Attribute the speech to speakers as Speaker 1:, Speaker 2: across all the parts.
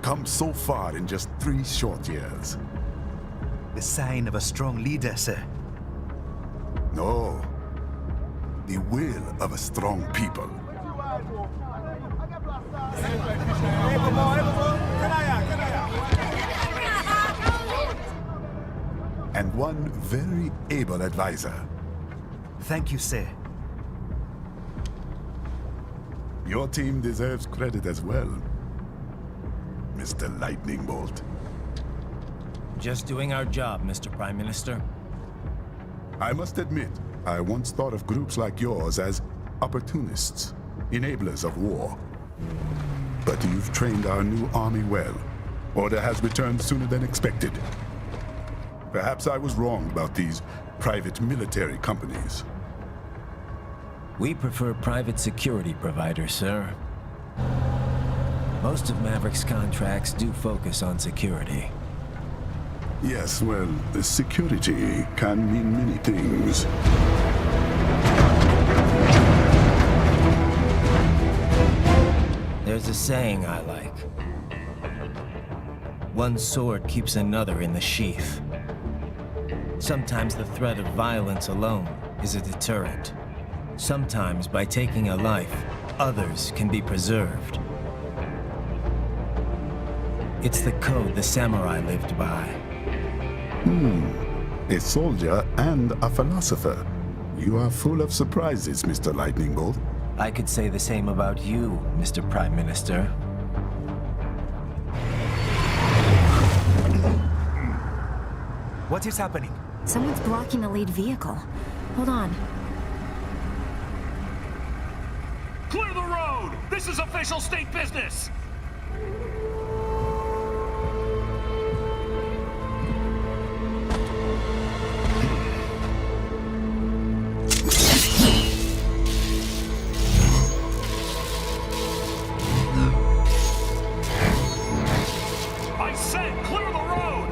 Speaker 1: come so far in just 3 short years.
Speaker 2: The sign of a strong leader, sir.
Speaker 1: No. The will of a strong people. And one very able advisor.
Speaker 2: Thank you, sir.
Speaker 1: Your team deserves credit as well, Mr. Lightning Bolt.
Speaker 3: Just doing our job, Mr. Prime Minister.
Speaker 1: I must admit, I once thought of groups like yours as opportunists, enablers of war. But you've trained our new army well. Order has returned sooner than expected. Perhaps I was wrong about these private military companies.
Speaker 3: We prefer private security providers, sir. Most of Maverick's contracts do focus on security.
Speaker 1: Yes, well, security can mean many things.
Speaker 3: There's a saying I like. One sword keeps another in the sheath. Sometimes the threat of violence alone is a deterrent. Sometimes by taking a life, others can be preserved. It's the code the samurai lived by.
Speaker 1: A soldier and a philosopher. You are full of surprises, Mr. Lightning Bolt.
Speaker 3: I could say the same about you, Mr. Prime Minister.
Speaker 2: What is happening?
Speaker 4: Someone's blocking the lead vehicle. Hold on.
Speaker 5: Clear the road! This is official state business! I said clear the road!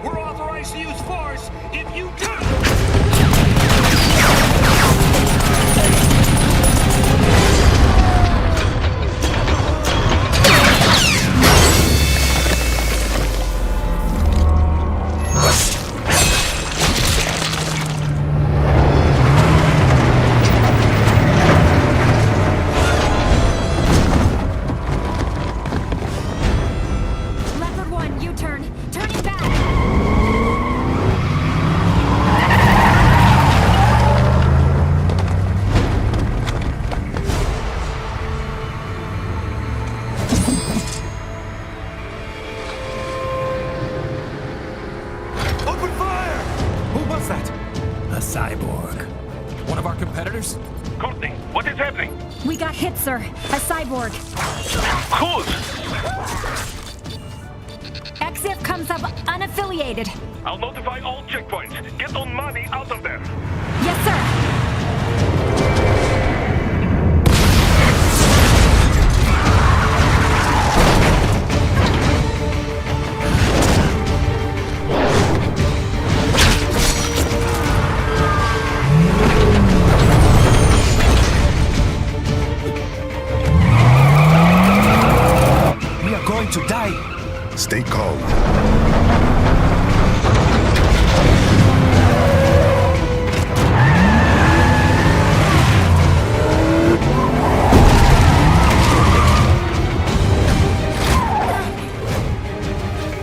Speaker 5: We're authorized to use force if you do!
Speaker 4: Leopard 1, U-turn. Turning back.
Speaker 2: Open fire! Who was that?
Speaker 3: A cyborg.
Speaker 5: One of our competitors? Courtney, what is happening?
Speaker 4: We got hit, sir. A cyborg.
Speaker 5: Who's?
Speaker 4: Exif comes up unaffiliated.
Speaker 5: I'll notify all checkpoints. Get on money out of there.
Speaker 4: Yes, sir.
Speaker 2: We are going to die.
Speaker 1: Stay calm.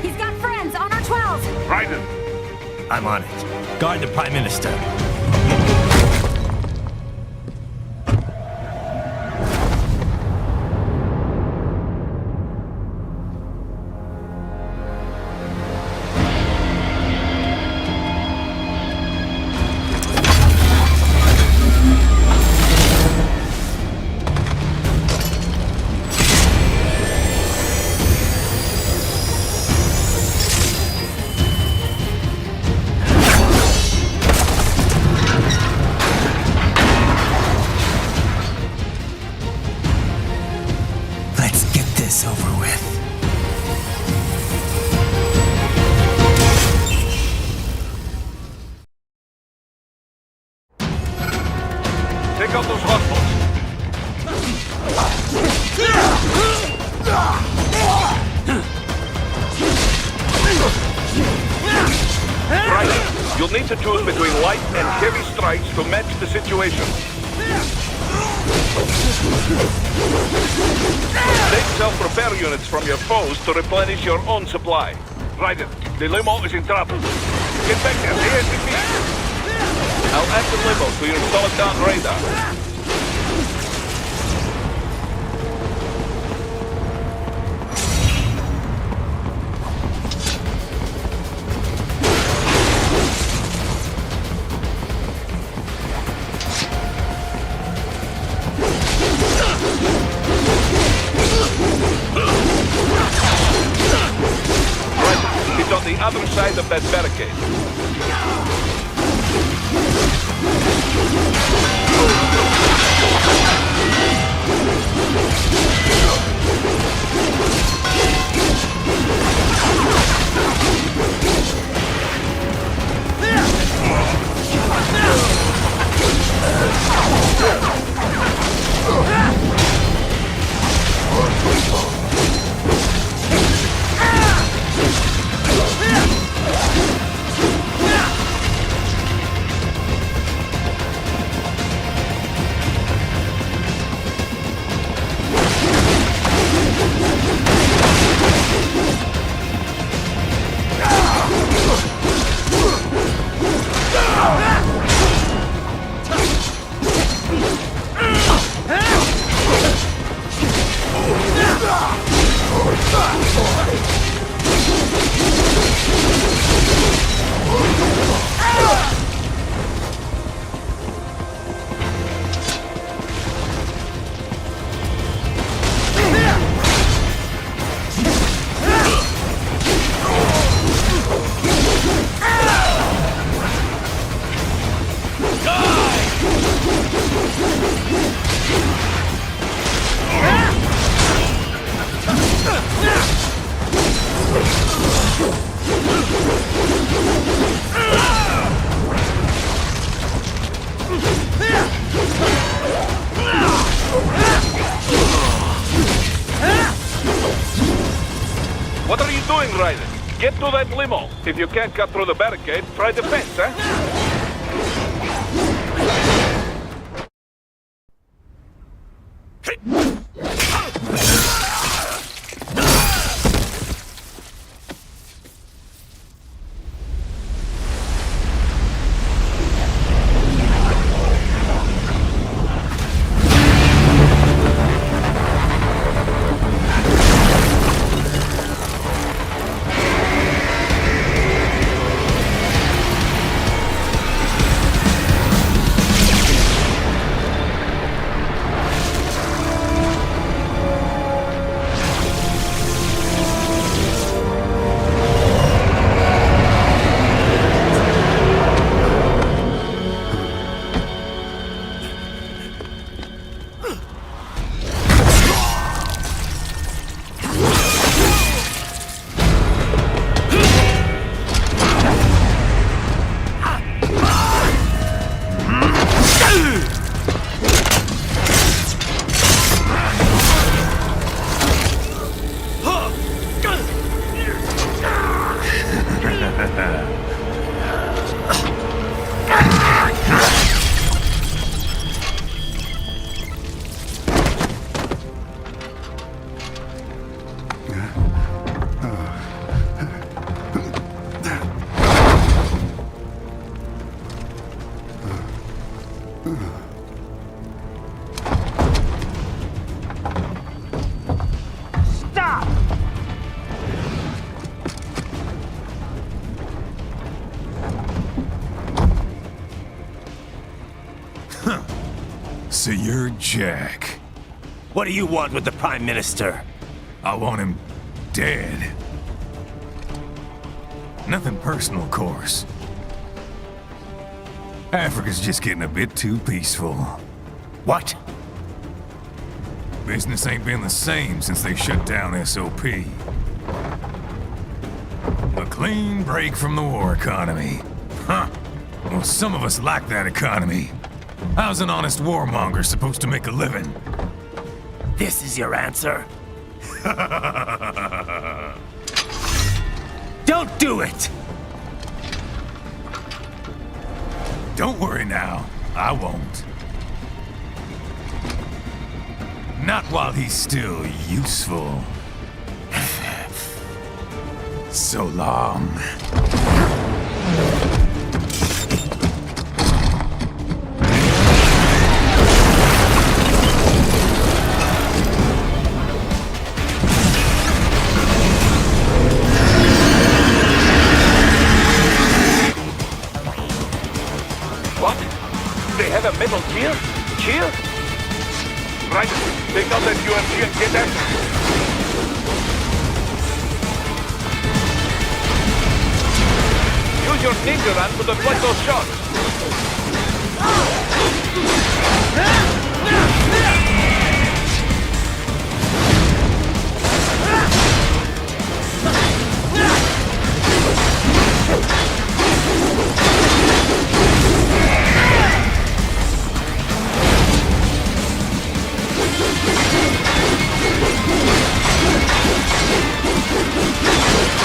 Speaker 4: He's got friends on our 12.
Speaker 5: Raiden,
Speaker 3: I'm on it. Guard the Prime Minister.
Speaker 5: You'll need to choose between light and heavy strikes to match the situation. Take self-repair units from your foes to replenish your own supply. Raiden, the limo is in trouble. Get back there, ASAP. I'll add the limo to your solid down radar. On the other side of that barricade. What are you doing, Raiden? Get to that limo. If you can't cut through the barricade, try the fence, eh?
Speaker 2: So you're Jack.
Speaker 3: What do you want with the Prime Minister?
Speaker 2: I want him dead. Nothing personal, of course. Africa's just getting a bit too peaceful.
Speaker 3: What?
Speaker 2: Business ain't been the same since they shut down SOP. A clean break from the war economy. Huh. Well, some of us like that economy. How's an honest warmonger supposed to make a living?
Speaker 3: This is your answer? Don't do it!
Speaker 2: Don't worry now. I won't. Not while he's still useful. So long.
Speaker 5: What? They have a metal gear? Cheer? Right. Take out that UMG and get that. Use your ninja run to deflect those shots.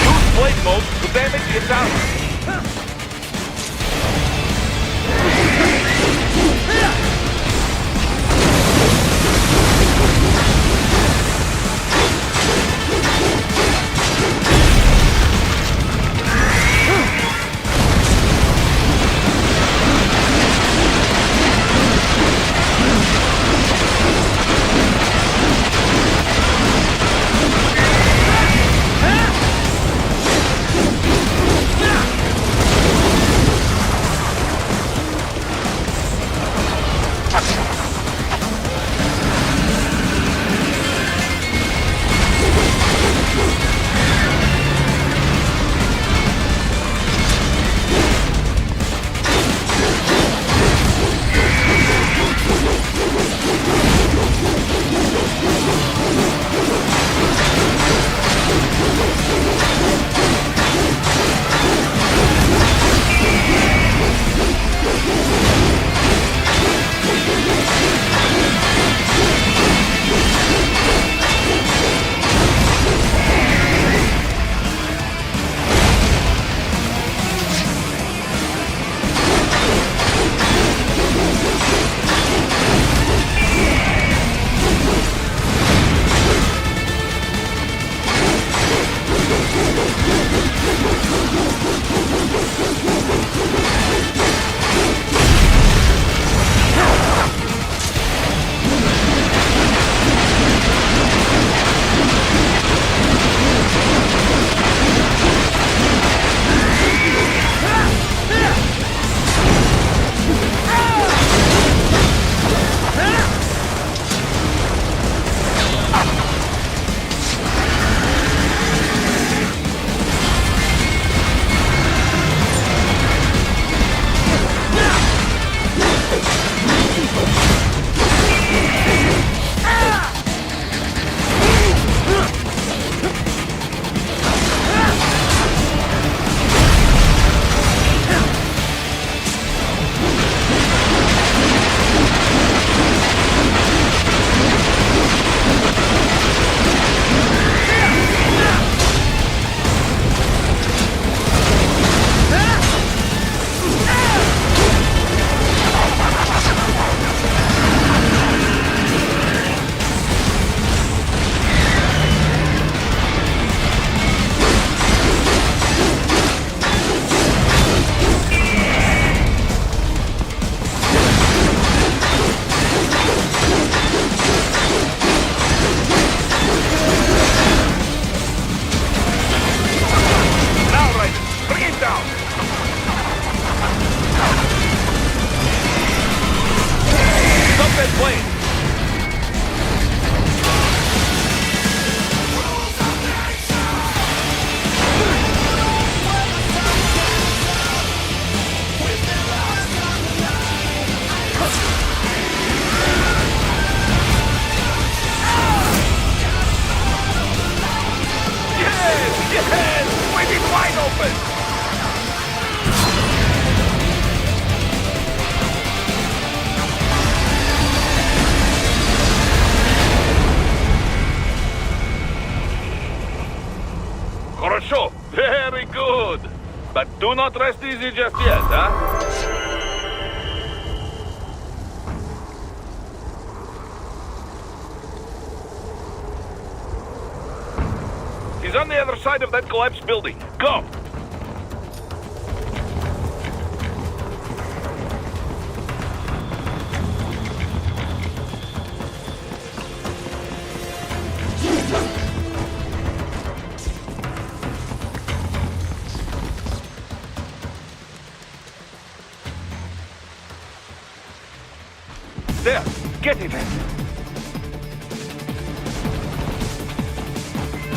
Speaker 5: Use blade mode to damage its armor. Very good. But do not rest easy just yet, huh? on the other side of that collapsed building. Go! There! Get it!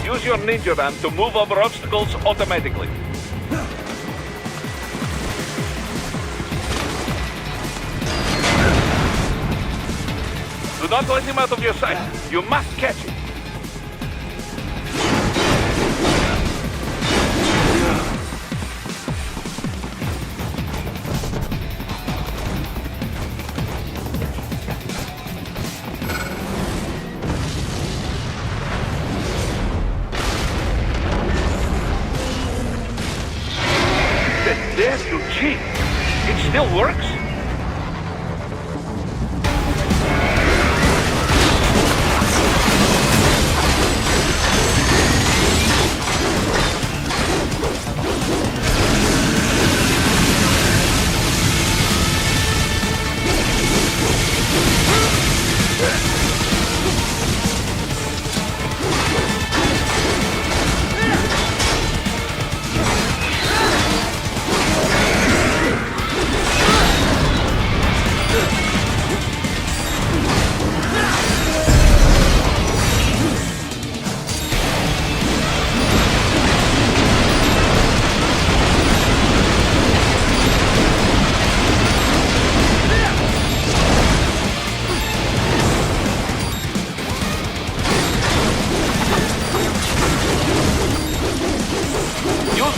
Speaker 5: Use your ninja van to move over obstacles automatically. Do not let him out of your sight. You must catch him. Dare you cheat? It still works?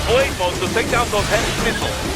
Speaker 5: Blade mode to take down those heavy missiles.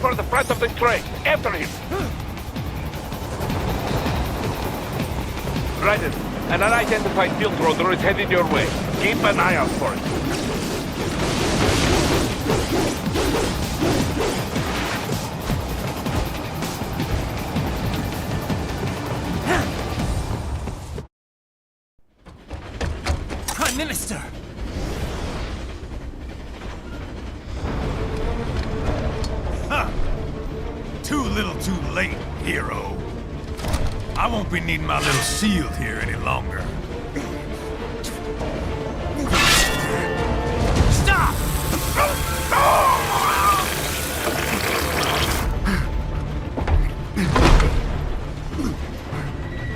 Speaker 5: for the front of the train. After him. Raiden, an unidentified field roader is headed your way. Keep an eye out for it.
Speaker 3: Prime Minister!
Speaker 2: Huh. Too little too late, hero. I won't be needing my little shield here any longer.
Speaker 3: Stop!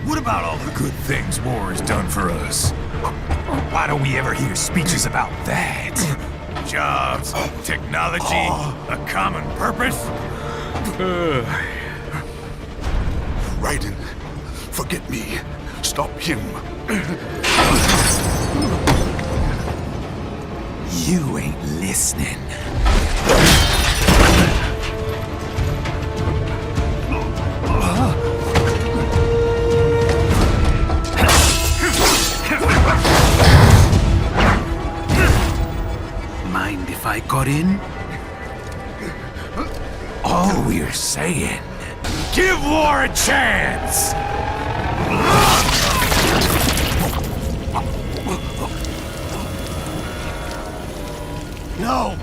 Speaker 2: What about all the good things war has done for us? Why don't we ever hear speeches about that? Jobs, technology, a common purpose?
Speaker 1: Raiden, forget me. Stop him.
Speaker 2: You ain't listening.
Speaker 6: Mind if I got in?
Speaker 2: All we're saying, give war a chance!
Speaker 3: No!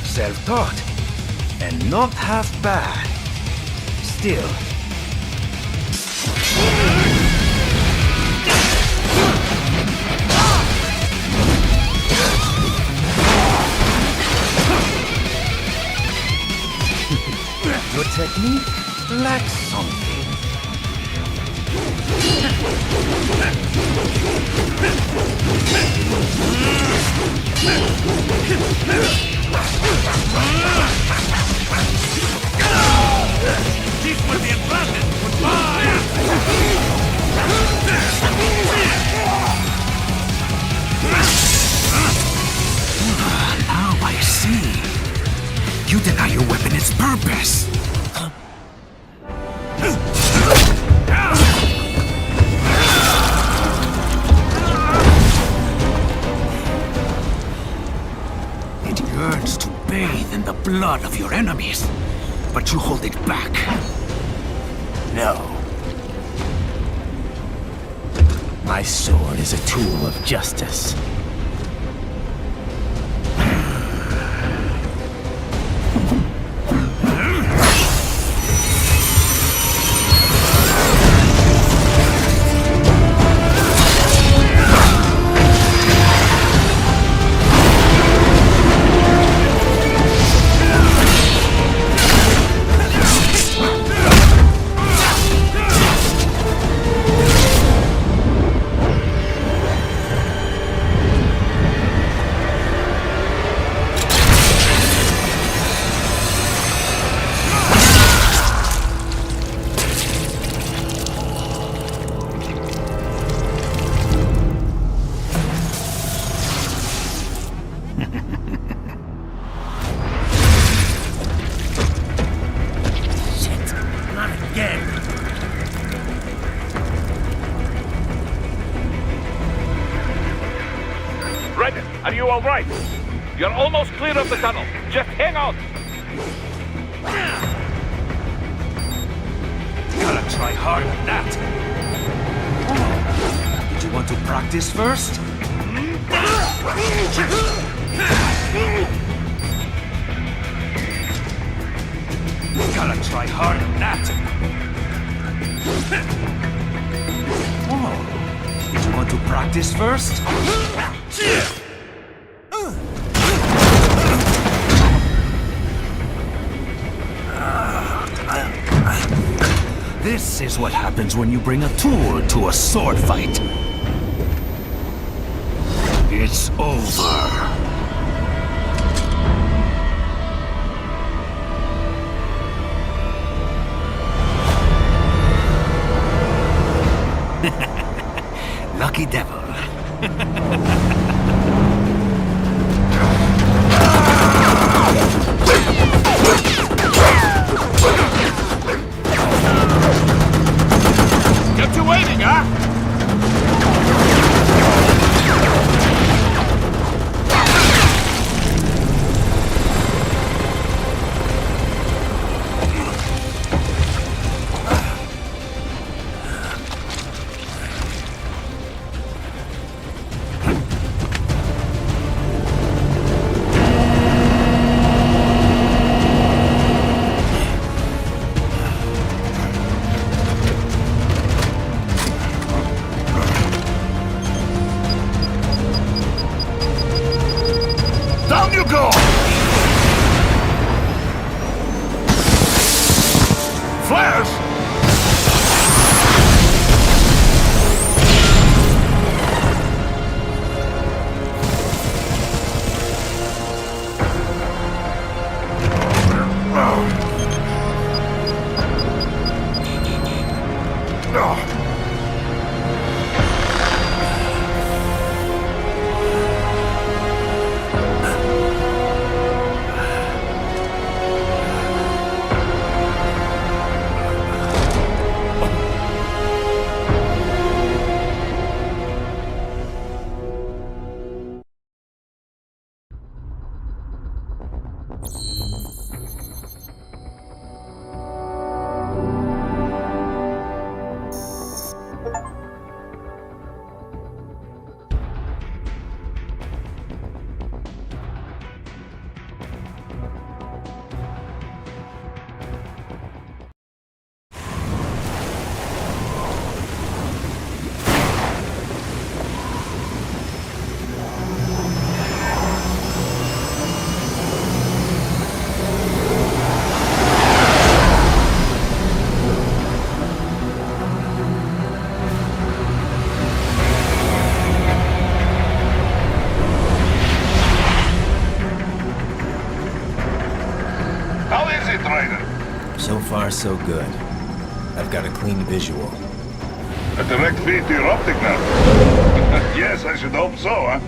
Speaker 6: Self-taught. And not half bad. Still. Your technique lacks something.
Speaker 2: This will be a blessing. Goodbye!
Speaker 6: Now I see. You deny your weapon its purpose. It yearns to bathe in the blood of your enemies, but you hold it back. No.
Speaker 3: My sword is a tool of justice. Shit, not again.
Speaker 5: Raiden, are you all right? You're almost clear of the tunnel. Just hang on.
Speaker 6: Gotta try harder than that. Did you want to practice first? Gotta try harder than that. Oh, did you want to practice first? This is what happens when you bring a tool to a sword fight. It's over. Lucky devil.
Speaker 5: Kept you waiting, huh?
Speaker 2: Down you go! Flares!
Speaker 3: So far, so good. I've got a clean visual.
Speaker 1: A direct feed to your optic nerve. Yes, I should hope so, huh?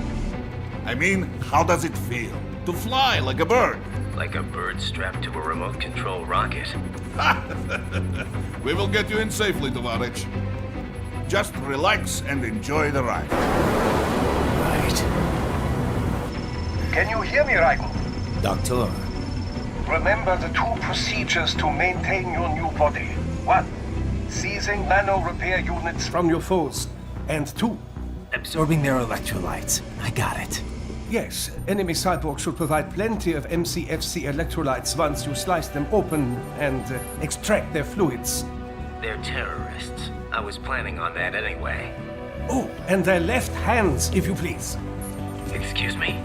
Speaker 2: I mean, how does it feel? To fly like a bird?
Speaker 3: Like a bird strapped to a remote control rocket.
Speaker 2: We will get you in safely, Tovarich. Just relax and enjoy the ride.
Speaker 3: Right.
Speaker 7: Can you hear me, Raiko?
Speaker 3: Doctor,
Speaker 7: Remember the two procedures to maintain your new body. 1. Seizing nano repair units from your foes. And 2.
Speaker 3: absorbing their electrolytes. I got it.
Speaker 7: Yes, enemy cyborgs should provide plenty of MCFC electrolytes once you slice them open and extract their fluids.
Speaker 3: They're terrorists. I was planning on that anyway.
Speaker 7: Oh, and their left hands, if you please.
Speaker 3: Excuse me?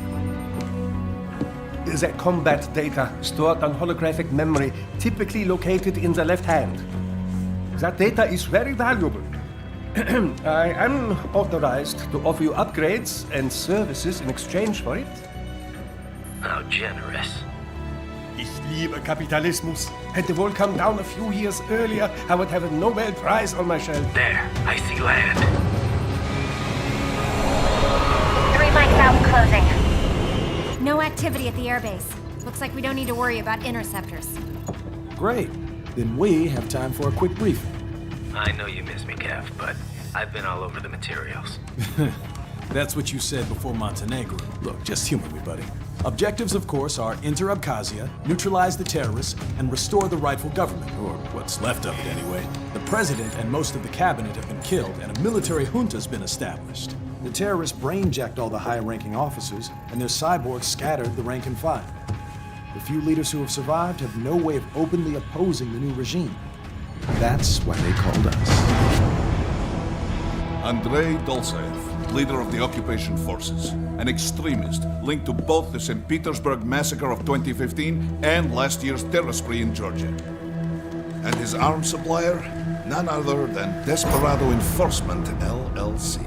Speaker 7: Their combat data stored on holographic memory, typically located in the left hand. That data is very valuable. I am authorized to offer you upgrades and services in exchange for it.
Speaker 3: How generous.
Speaker 7: Ich liebe Kapitalismus. Had the world come down a few years earlier, I would have a Nobel Prize on my shelf.
Speaker 3: There, I see land.
Speaker 4: 3 mics out and closing. activity at the airbase. Looks like we don't need to worry about interceptors.
Speaker 8: Great. Then we have time for a quick briefing.
Speaker 3: I know you miss me, Kev, but I've been all over the materials.
Speaker 8: That's what you said before Montenegro. Look, just humor me, buddy. Objectives, of course, are enter Abkhazia, neutralize the terrorists, and restore the rightful government, or what's left of it anyway. The president and most of the cabinet have been killed, and a military junta's been established. The terrorists brainjacked all the high-ranking officers, and their cyborgs scattered the rank and file. The few leaders who have survived have no way of openly opposing the new regime. That's why they called us.
Speaker 9: Andrei Dolzaev, leader of the occupation forces, an extremist linked to both the St. Petersburg massacre of 2015 and last year's terror spree in Georgia. And his arms supplier, none other than Desperado Enforcement, LLC.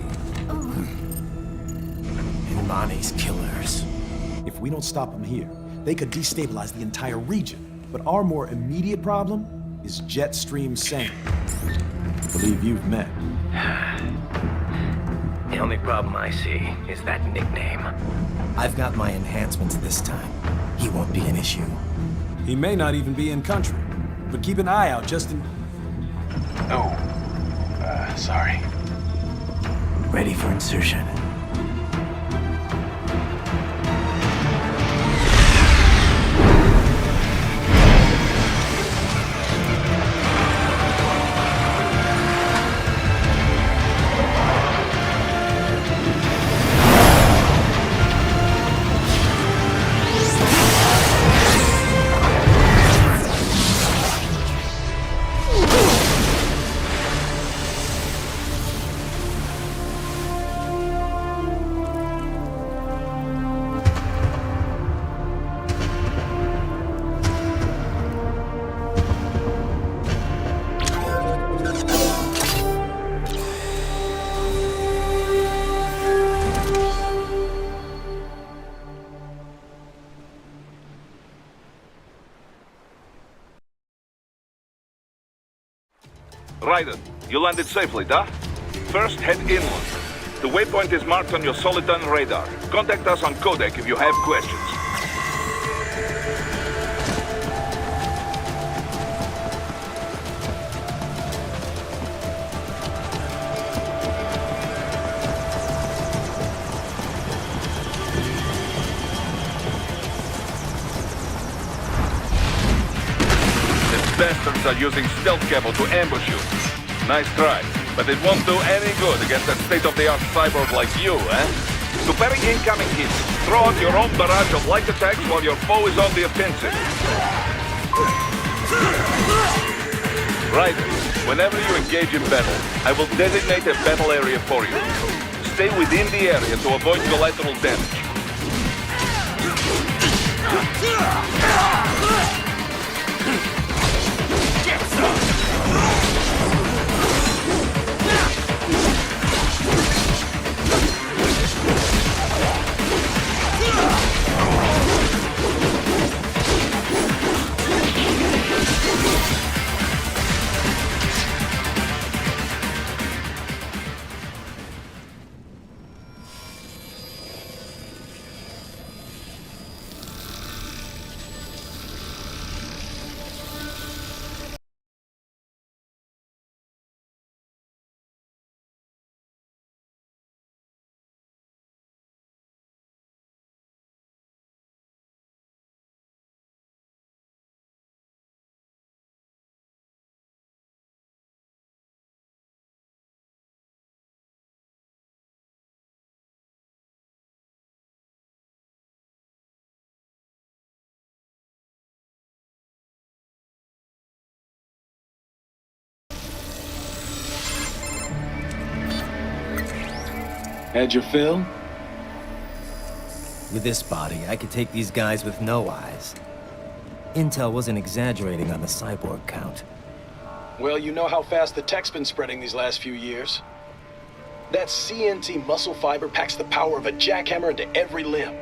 Speaker 3: Imani's killers.
Speaker 8: If we don't stop them here, they could destabilize the entire region. But our more immediate problem is Jetstream Sane. I believe you've met.
Speaker 3: The only problem I see is that nickname. I've got my enhancements this time. He won't be an issue.
Speaker 8: He may not even be in country, but keep an eye out just in...
Speaker 3: Oh, sorry. Ready for insertion.
Speaker 5: Raiden, you landed safely, da? First, head inland. The waypoint is marked on your Soliton radar. Contact us on codec if you have questions. Bastards are using stealth cable to ambush you. Nice try, but it won't do any good against a state-of-the-art cyborg like you, eh? Preparing incoming hits. Throw out your own barrage of light attacks while your foe is on the offensive. Right. Whenever you engage in battle, I will designate a battle area for you. Stay within the area to avoid collateral damage.
Speaker 6: Had your fill?
Speaker 3: With this body, I could take these guys with no eyes. Intel wasn't exaggerating on the cyborg count.
Speaker 10: Well, you know how fast the tech's been spreading these last few years. That CNT muscle fiber packs the power of a jackhammer into every limb.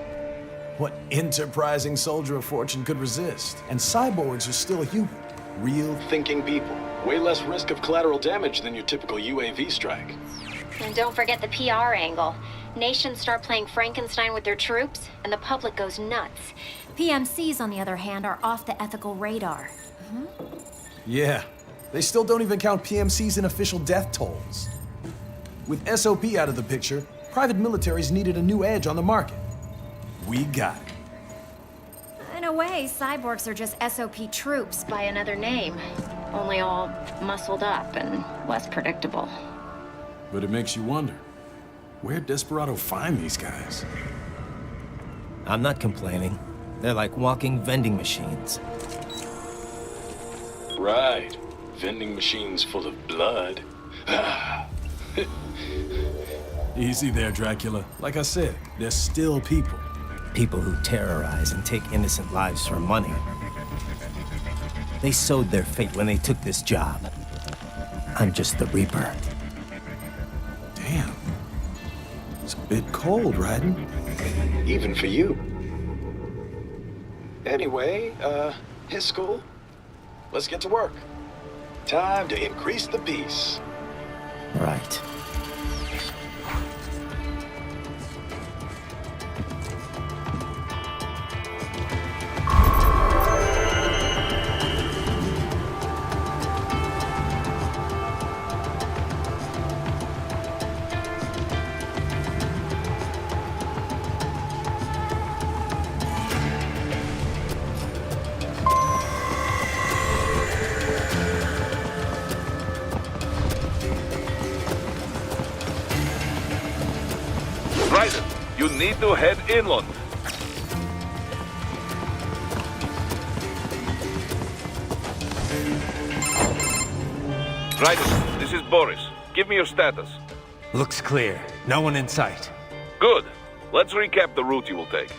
Speaker 8: What enterprising soldier of fortune could resist? And cyborgs are still human. Real
Speaker 10: Thinking people. Way less risk of collateral damage than your typical UAV strike.
Speaker 4: And don't forget the PR angle. Nations start playing Frankenstein with their troops, and the public goes nuts. PMCs, on the other hand, are off the ethical radar.
Speaker 8: Yeah, they still don't even count PMCs in official death tolls. With SOP out of the picture, private militaries needed a new edge on the market. We got it.
Speaker 4: In a way, cyborgs are just SOP troops by another name. Only all muscled up and less predictable.
Speaker 8: But it makes you wonder, where'd Desperado find these guys?
Speaker 3: I'm not complaining. They're like walking vending machines.
Speaker 10: Right. Vending machines full of blood.
Speaker 8: Easy there, Dracula. Like I said, they're still people.
Speaker 3: People who terrorize and take innocent lives for money. They sowed their fate when they took this job. I'm just the Reaper.
Speaker 8: Damn. It's a bit cold, Raiden.
Speaker 10: Even for you. Anyway, his school. Let's get to work. Time to increase the peace.
Speaker 3: Right.
Speaker 5: You need to head inland. Raiden, this is Boris. Give me your status.
Speaker 3: Looks clear. No one in sight.
Speaker 5: Good. Let's recap the route you will take.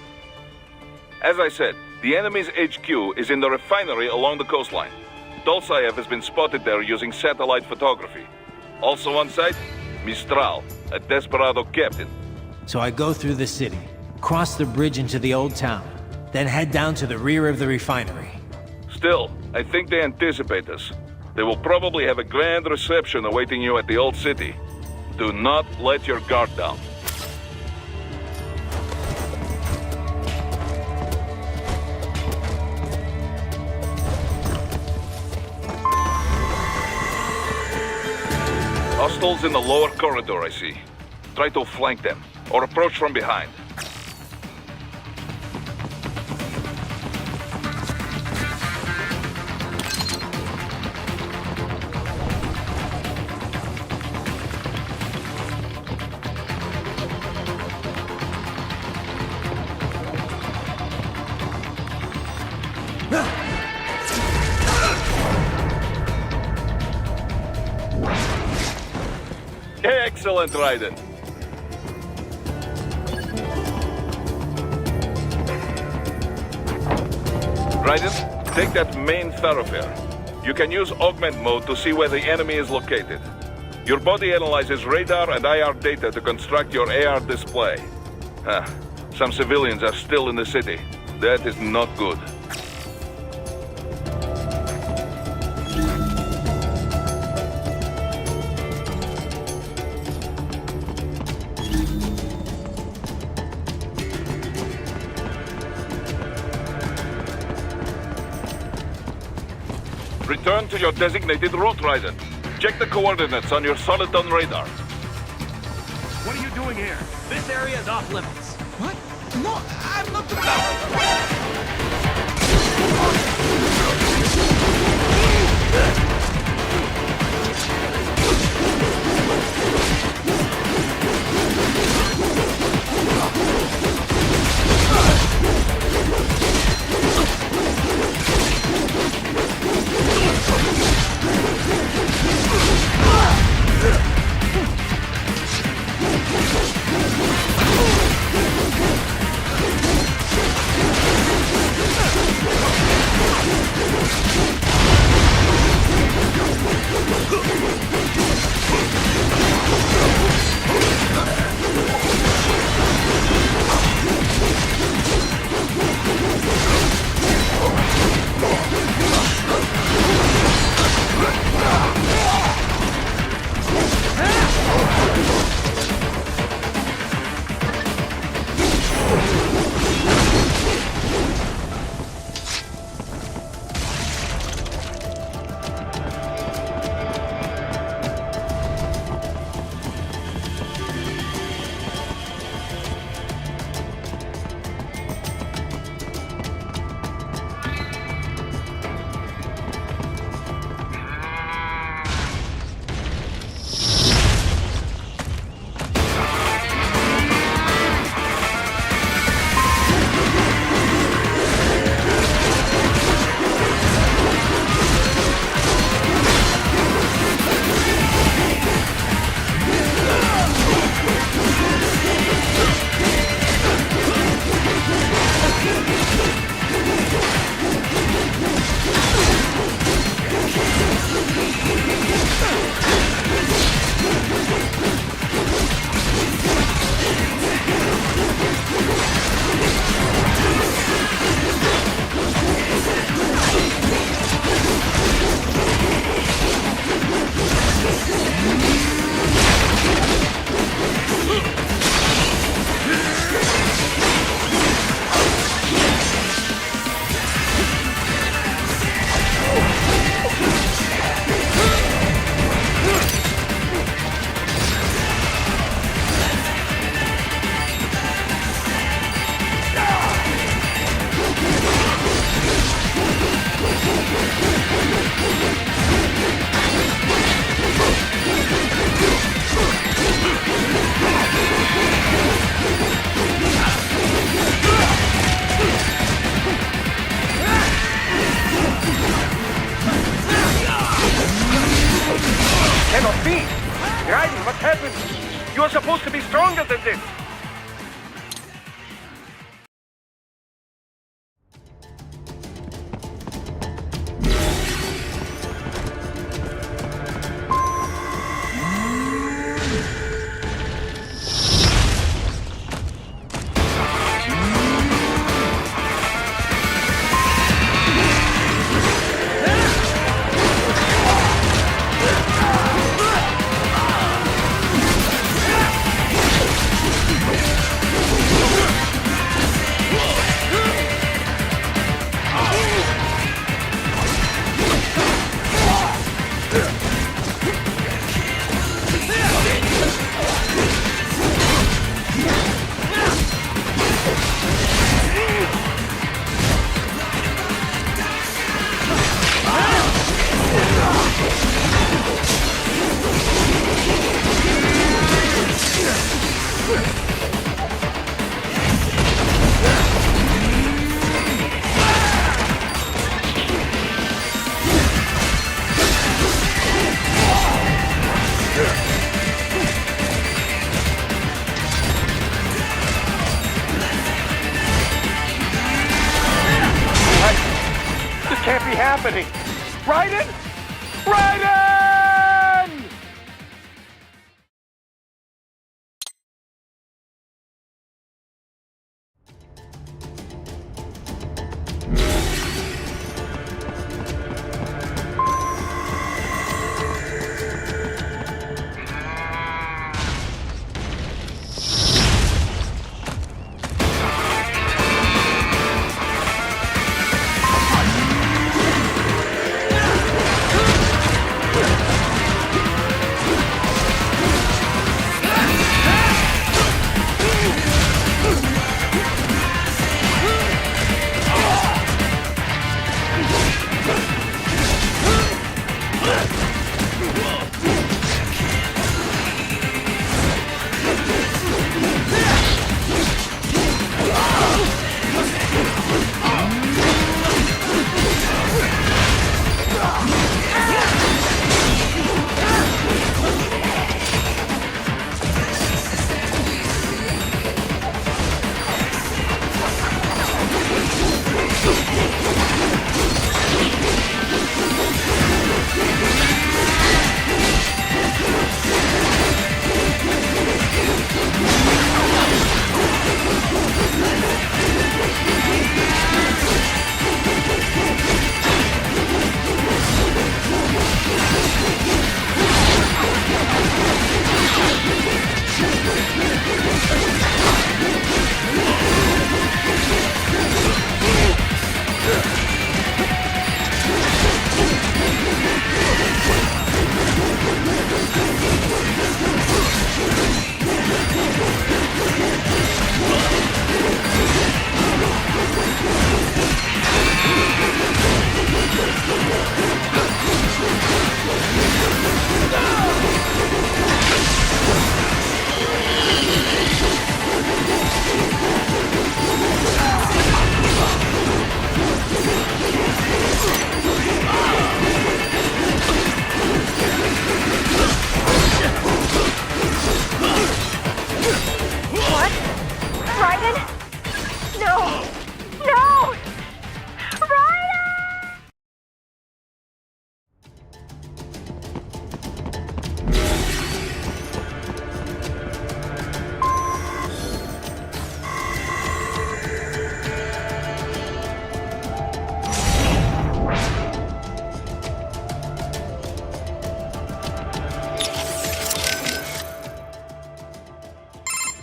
Speaker 5: As I said, the enemy's HQ is in the refinery along the coastline. Dolsaev has been spotted there using satellite photography. Also on site, Mistral, a Desperado captain.
Speaker 3: So I go through the city, cross the bridge into the old town, then head down to the rear of the refinery.
Speaker 5: Still, I think they anticipate us. They will probably have a grand reception awaiting you at the old city. Do not let your guard down. Hostiles in the lower corridor, I see. Try to flank them, or approach from behind. Excellent, Raiden. Raiden, take that main thoroughfare. You can use augment mode to see where the enemy is located. Your body analyzes radar and IR data to construct your AR display. Some civilians are still in the city. That is not good. Return to your designated route, Raiden. Check the coordinates on your Soliton radar.
Speaker 11: What are you doing here? This area is off limits.
Speaker 2: What? No, I'm not
Speaker 11: Cannot be! Raiden, what happened? You're supposed to be stronger than this! Can't be happening! Raiden! Raiden!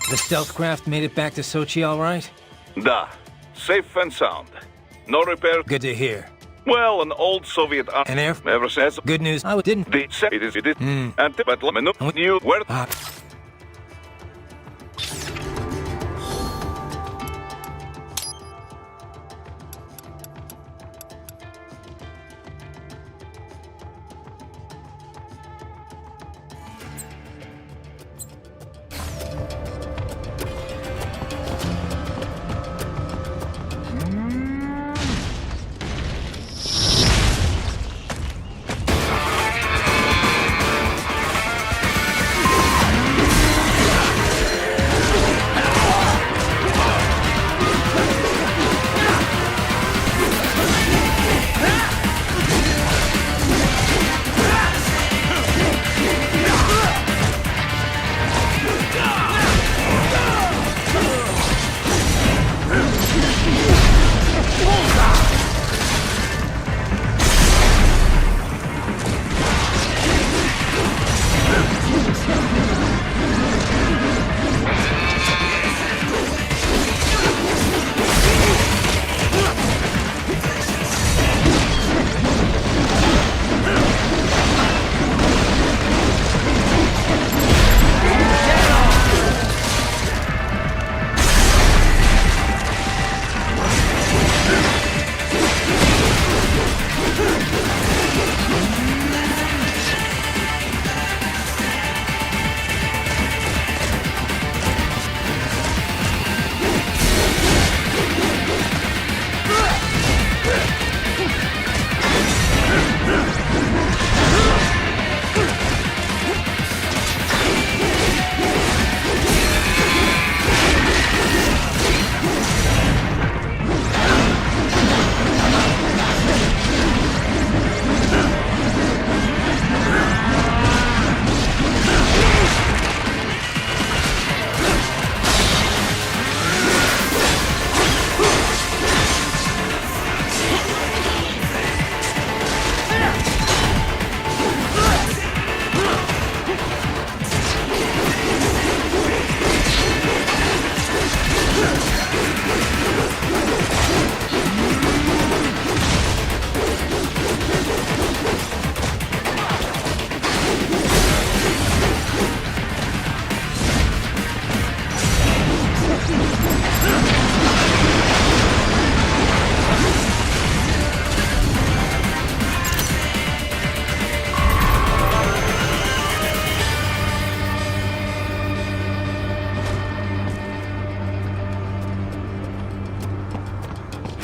Speaker 3: The stealth craft made it back to Sochi all right?
Speaker 5: Da. Safe and sound. No repair.
Speaker 3: Good to hear.
Speaker 5: Well, an old Soviet
Speaker 3: An air...
Speaker 5: ever since
Speaker 3: Good news, I didn't...
Speaker 5: the it did. And but knew where...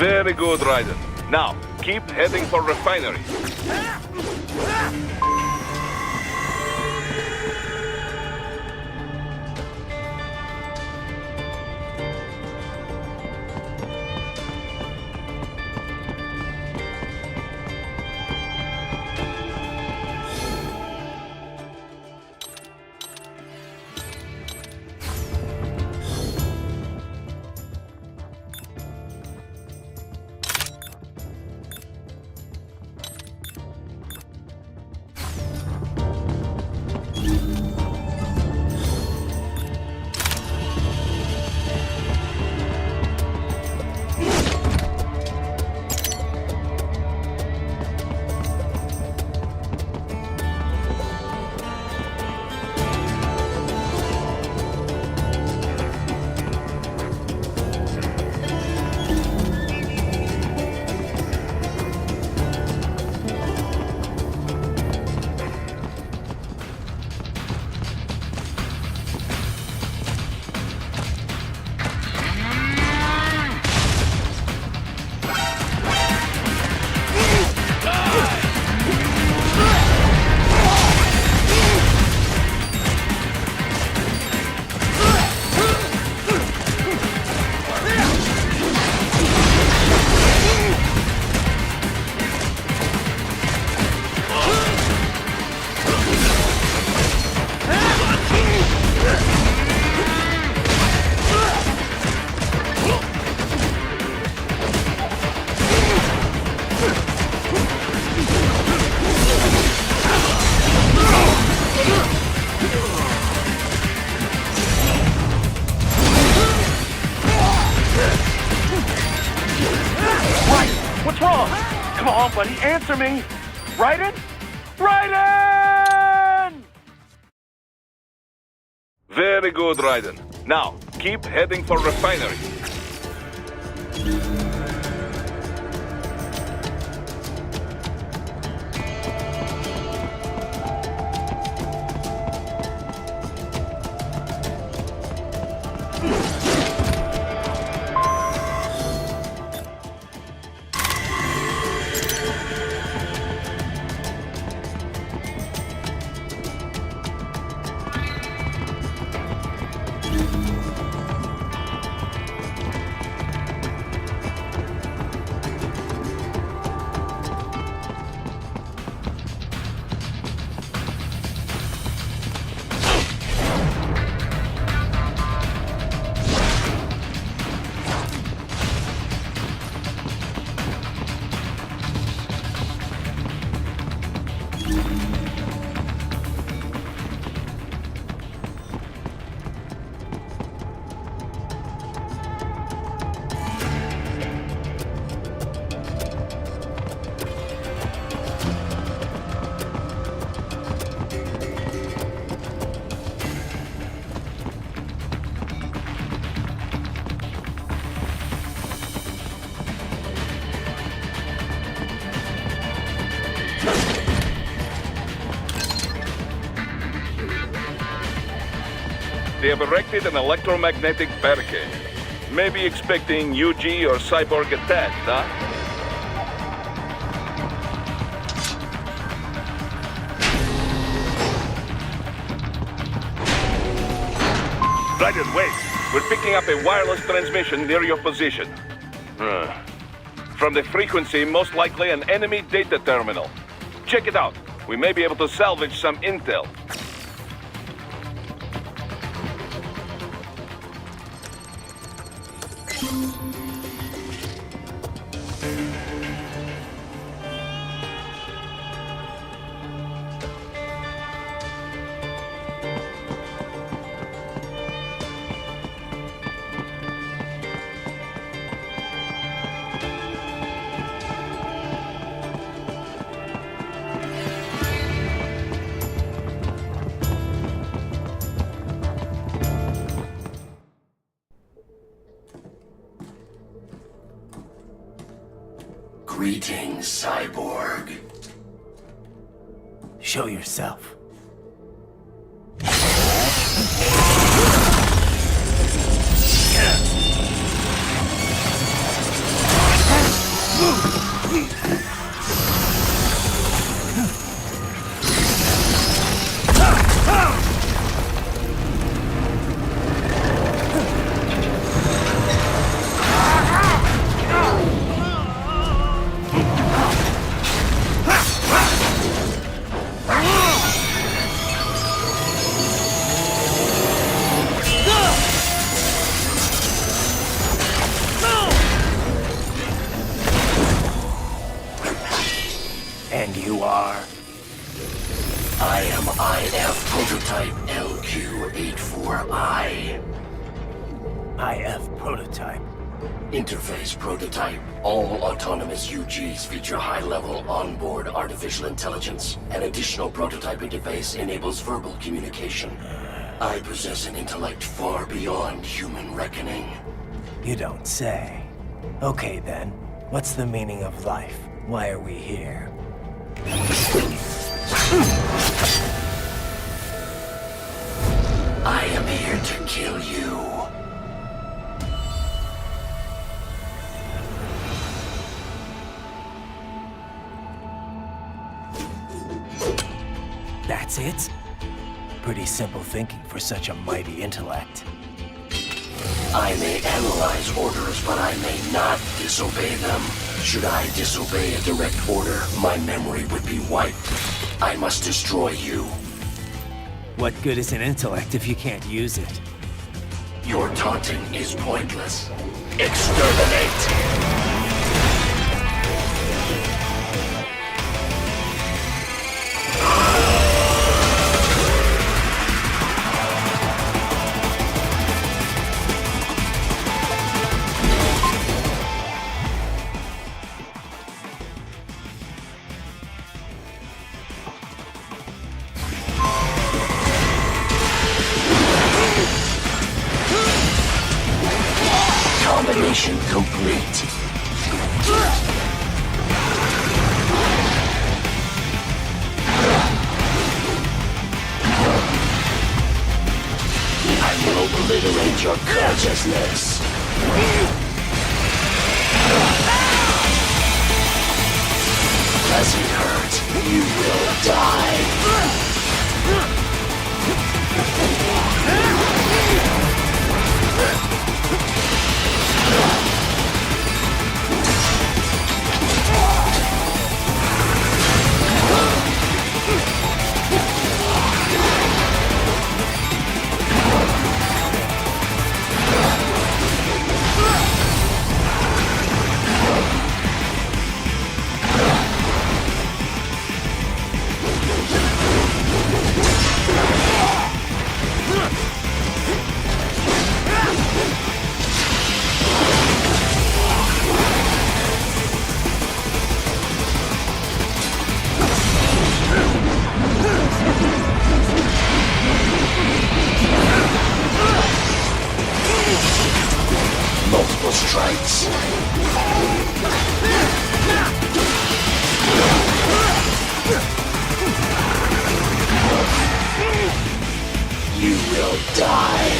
Speaker 5: Very good, Raiden. Now, keep heading for refinery.
Speaker 11: Buddy, answer me! Raiden? Raiden!
Speaker 5: Very good, Raiden. Now, keep heading for refinery. They have erected an electromagnetic barricade. Maybe expecting UG or Cyborg attached, huh? Raiden, wait! We're picking up a wireless transmission near your position. From the frequency, most likely an enemy data terminal. Check it out. We may be able to salvage some intel.
Speaker 6: Greetings, cyborg.
Speaker 3: Show yourself.
Speaker 6: And you are? I am IF Prototype LQ84I.
Speaker 3: IF prototype.
Speaker 6: Interface Prototype. All autonomous UGs feature high-level onboard artificial intelligence. An additional prototype interface enables verbal communication. I possess an intellect far beyond human reckoning.
Speaker 3: You don't say. Okay then, what's the meaning of life? Why are we here?
Speaker 6: I am here to kill you.
Speaker 3: That's it? Pretty simple thinking for such a mighty intellect.
Speaker 6: I may analyze orders, but I may not disobey them. Should I disobey a direct order, my memory would be wiped. I must destroy you.
Speaker 3: What good is an intellect if you can't use it?
Speaker 6: Your taunting is pointless. Exterminate! Combination complete. I will obliterate your consciousness. Does it hurt? You will die. Multiple strikes. You will die.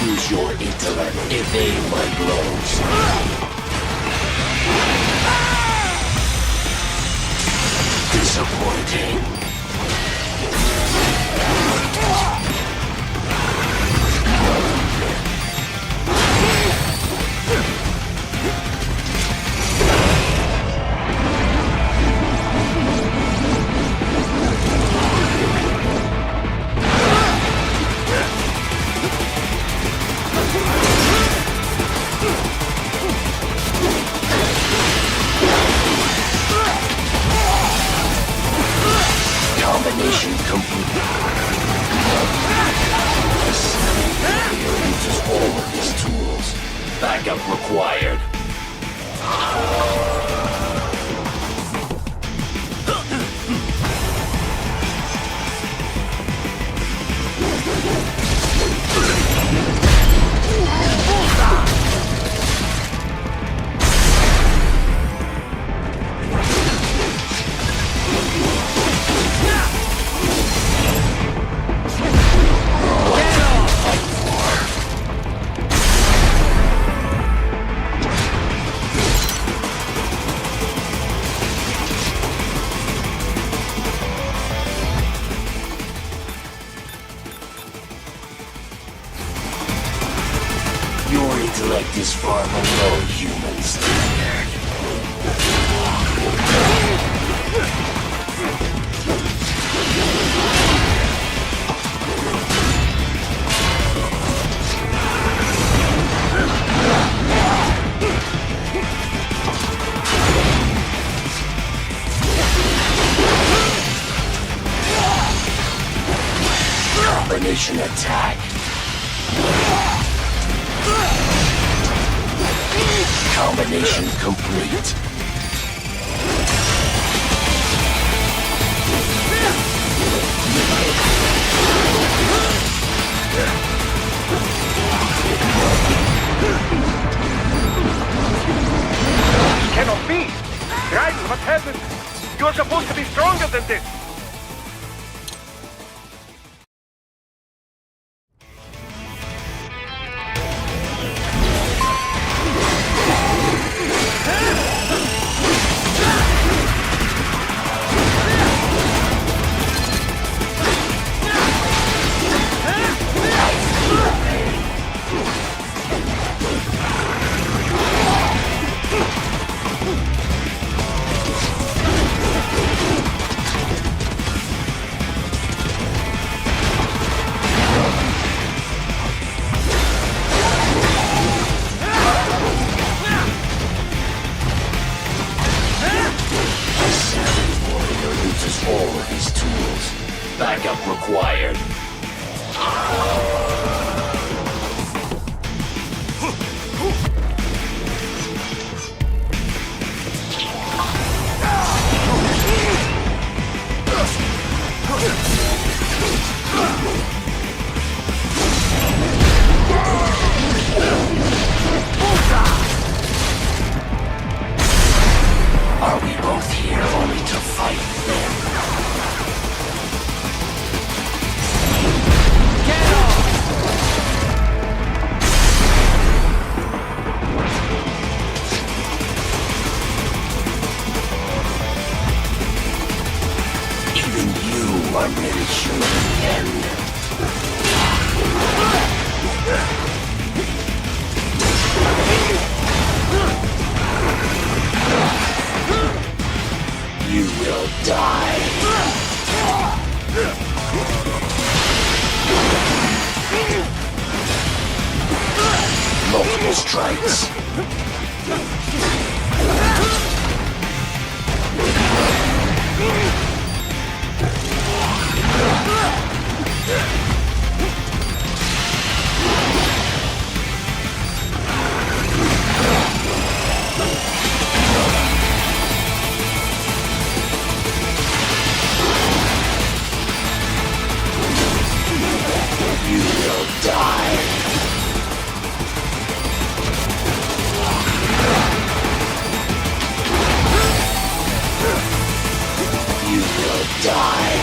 Speaker 6: Use your intellect. Evade my blows. Disappointing. Combination complete. This here uses all of his tools. Backup required. intellect is far below human standard. Combination attack. Combination complete.
Speaker 11: This cannot be! Raiden, what happened? You're supposed to be stronger than this!
Speaker 6: Backup required. Are we both here only to fight them? Are ready to end. You will die. Multiple strikes. You will die. You will die.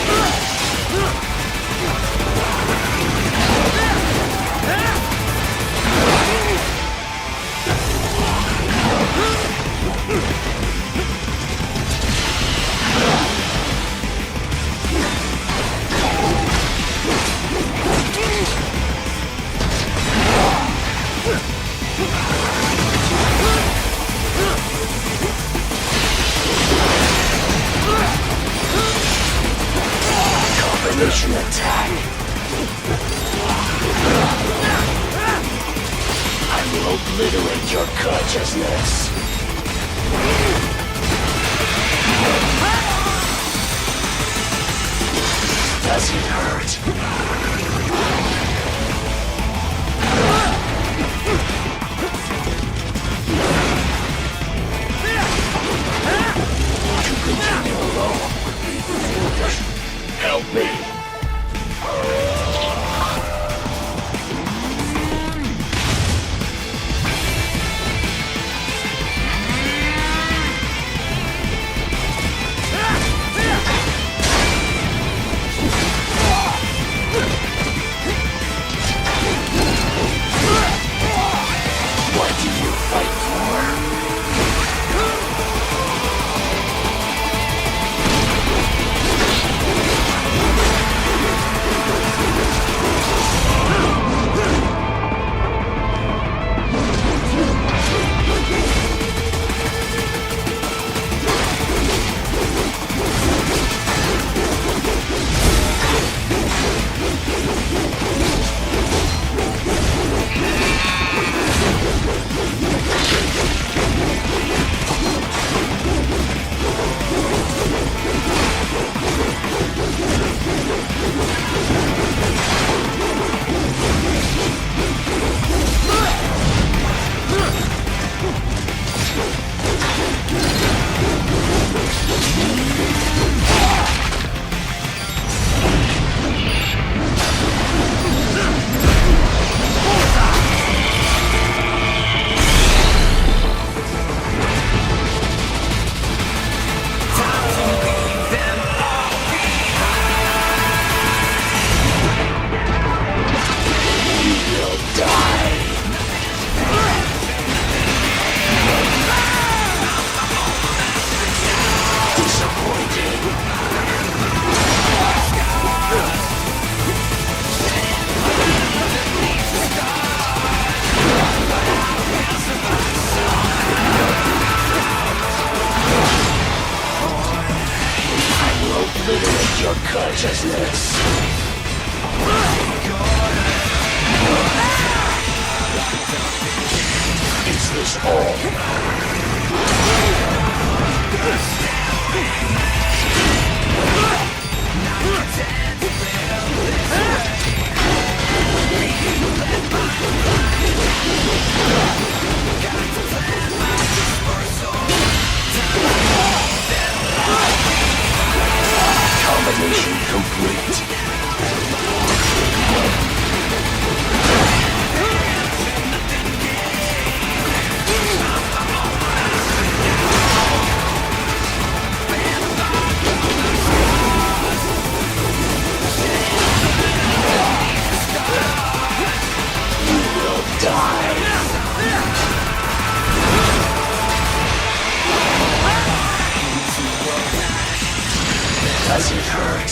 Speaker 6: Combination attack. I will obliterate your consciousness. Does it hurt? To continue alone would be foolish. Help me. consciousness. Is this all? Combination complete. You will die. Does it hurt?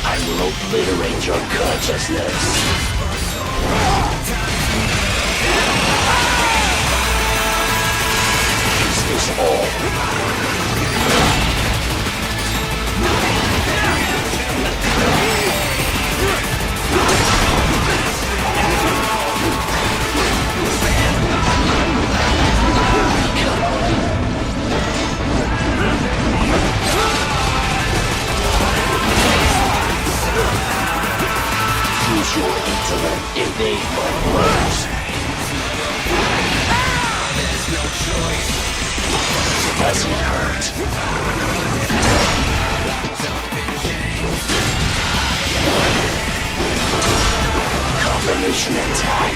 Speaker 6: I will obliterate your consciousness. Is this all? Use your intellect, evade my blows. Does it hurt? Combination attack.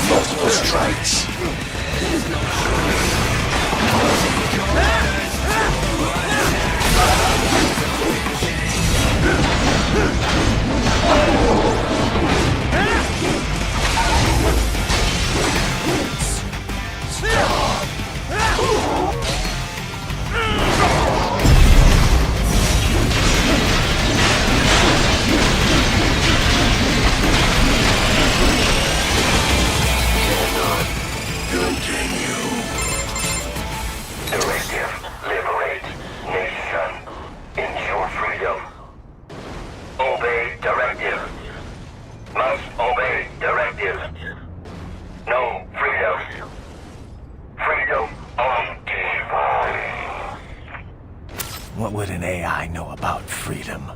Speaker 6: Multiple strikes.
Speaker 3: What would an AI know about freedom?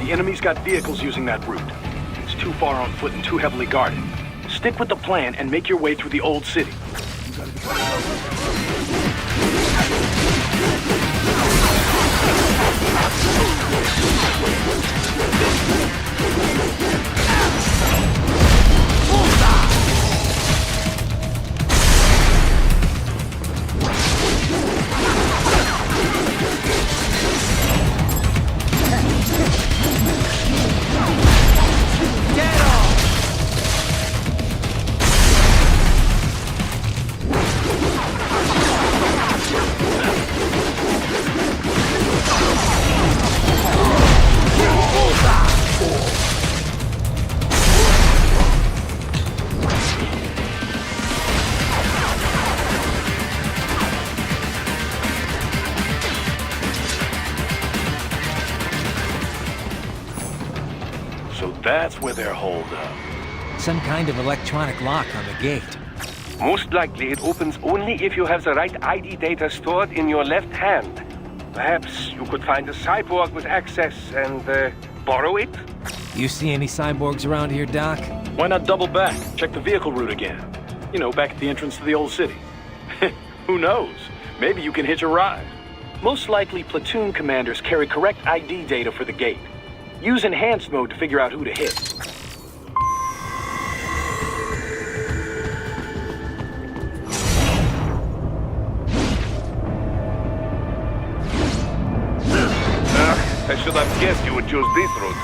Speaker 10: The enemy's got vehicles using that route. It's too far on foot and too heavily guarded. Stick with the plan and make your way through the old city. So that's where they're holed up.
Speaker 3: Some kind of electronic lock on the gate.
Speaker 11: Most likely it opens only if you have the right ID data stored in your left hand. Perhaps you could find a cyborg with access and borrow it?
Speaker 3: You see any cyborgs around here, Doc?
Speaker 10: Why not double back? Check the vehicle route again. You know, back at the entrance to the old city. Who knows? Maybe you can hitch a ride. Most likely, platoon commanders carry correct ID data for the gate. Use enhanced mode to figure out who to hit.
Speaker 5: I should have guessed you would choose this route.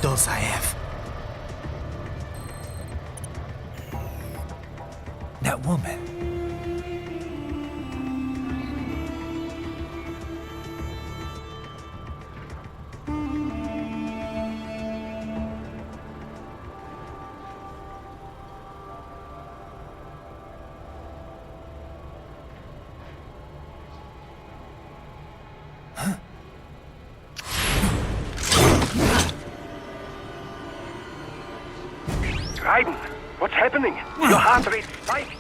Speaker 3: Those I have. That woman.
Speaker 11: Raiden, what's happening? Your heart rate spiked.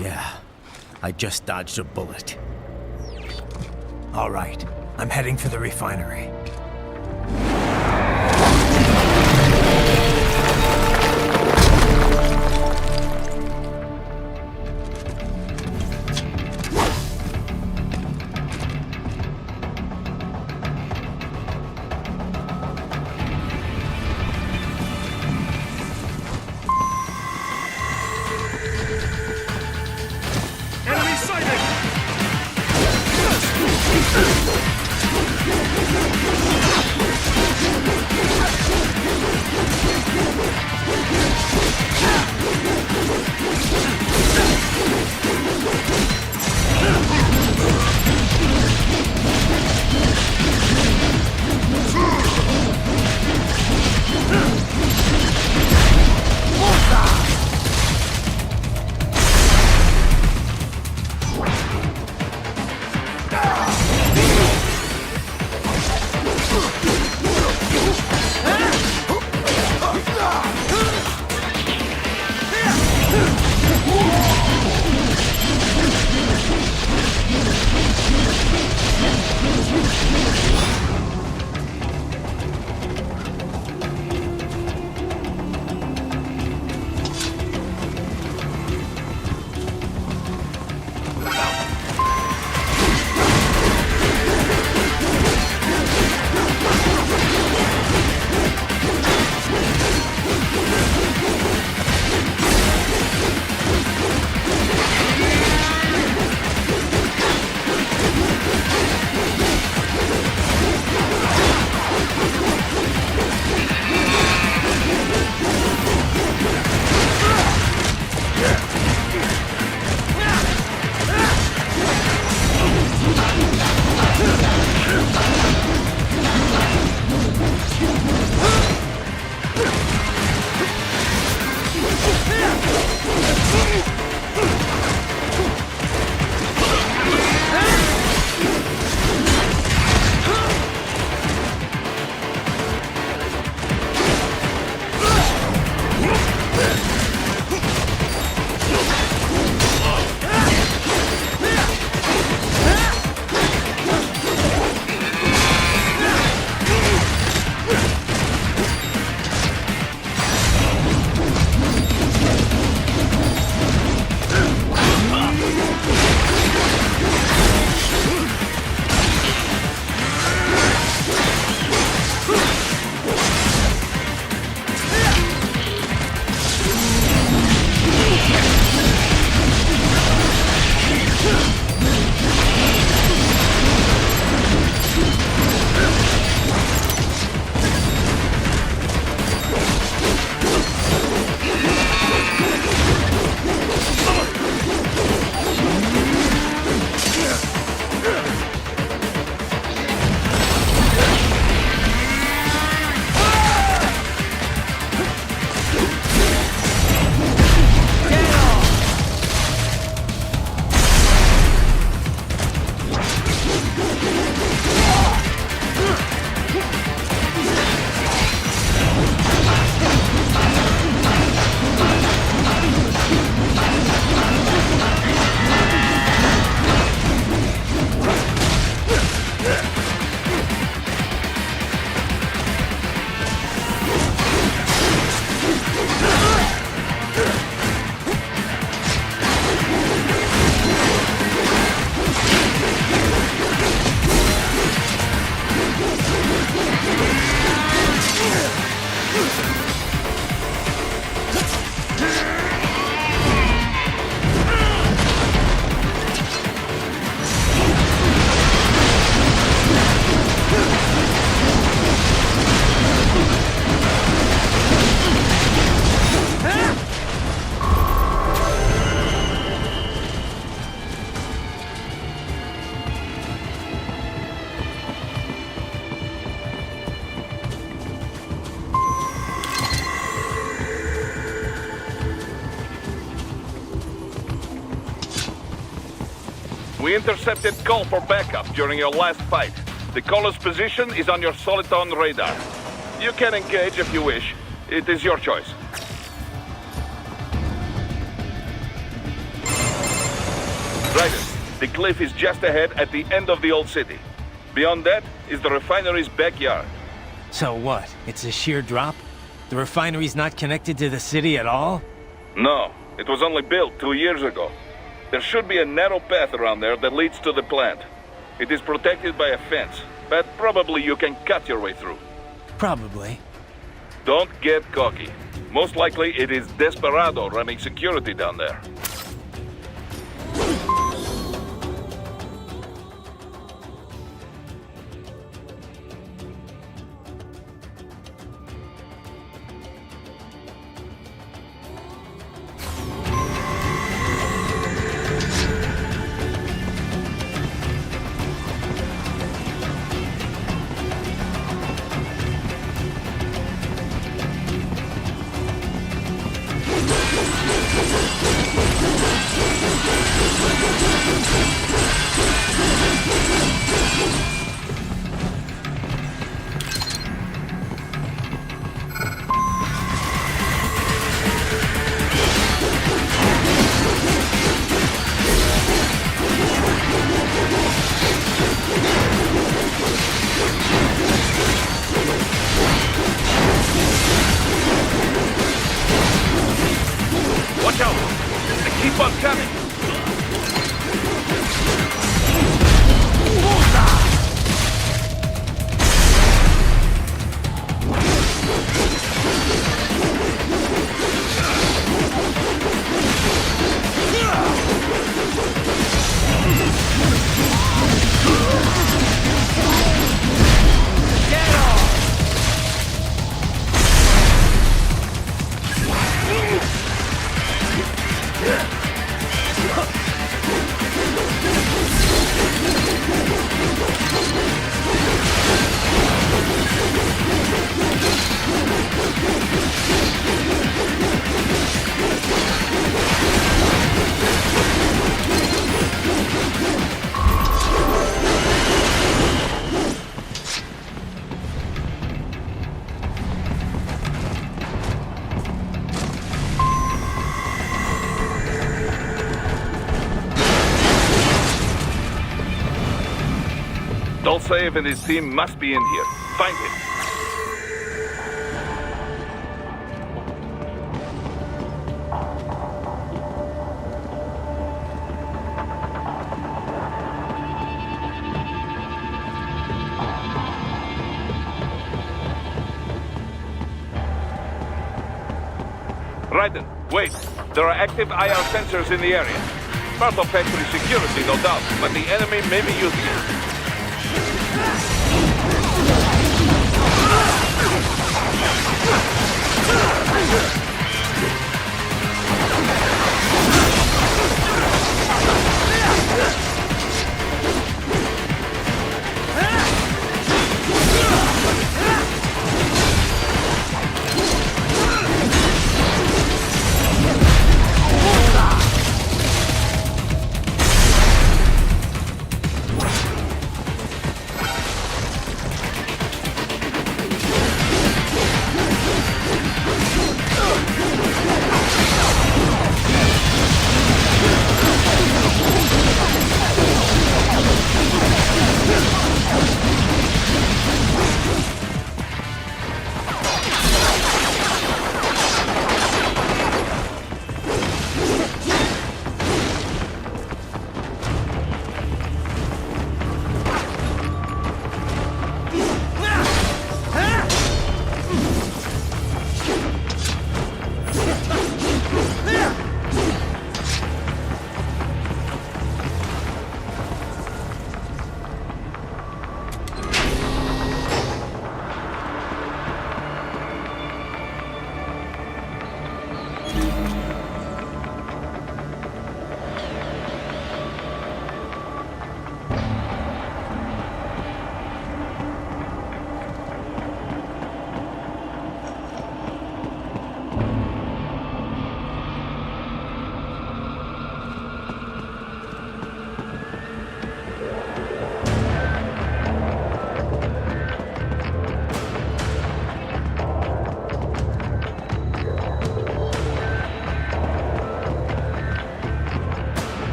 Speaker 3: Yeah, I just dodged a bullet. All right, I'm heading for the refinery.
Speaker 5: We intercepted call for backup during your last fight. The caller's position is on your Soliton radar. You can engage if you wish. It is your choice. Right. The cliff is just ahead at the end of the old city. Beyond that is the refinery's backyard.
Speaker 3: So what? It's a sheer drop? The refinery's not connected to the city at all?
Speaker 5: No, it was only built 2 years ago. There should be a narrow path around there that leads to the plant. It is protected by a fence, but probably you can cut your way through.
Speaker 3: Probably.
Speaker 5: Don't get cocky. Most likely it is Desperado running security down there. Watch out! They keep on coming! Dolcev and his team must be in here. Find him. Raiden, wait. There are active IR sensors in the area. Part of factory security, no doubt, but the enemy may be using it.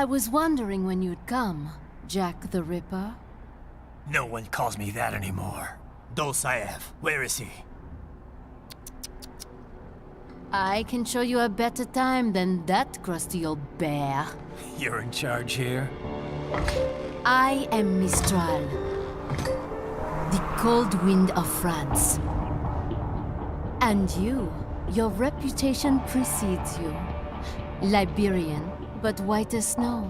Speaker 12: I was wondering when you'd come, Jack the Ripper.
Speaker 3: No one calls me that anymore. Dolsaev, where is he?
Speaker 12: I can show you a better time than that crusty old bear.
Speaker 3: You're in charge here?
Speaker 12: I am Mistral, the cold wind of France. And your reputation precedes you. Liberian, but white as snow.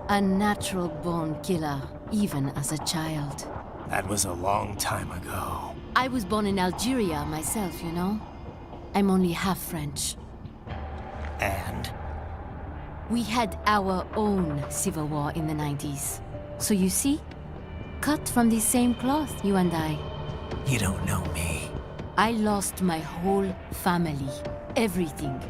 Speaker 12: A natural-born killer, even as a child.
Speaker 3: That was a long time ago.
Speaker 12: I was born in Algeria myself, you know? I'm only half French.
Speaker 3: And?
Speaker 12: We had our own civil war in the 90s. So you see? Cut from the same cloth, you and I.
Speaker 3: You don't know me.
Speaker 12: I lost my whole family. Everything.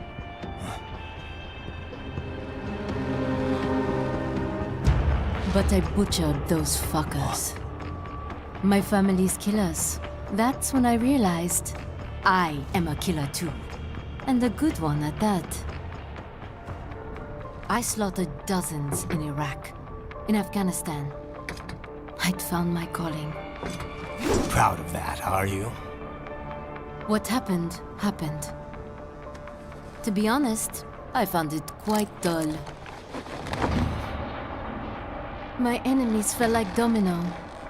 Speaker 12: But I butchered those fuckers. My family's killers. That's when I realized I am a killer too. And a good one at that. I slaughtered dozens in Iraq, in Afghanistan. I'd found my calling.
Speaker 3: Proud of that, are you?
Speaker 12: What happened, happened. To be honest, I found it quite dull. My enemies fell like domino,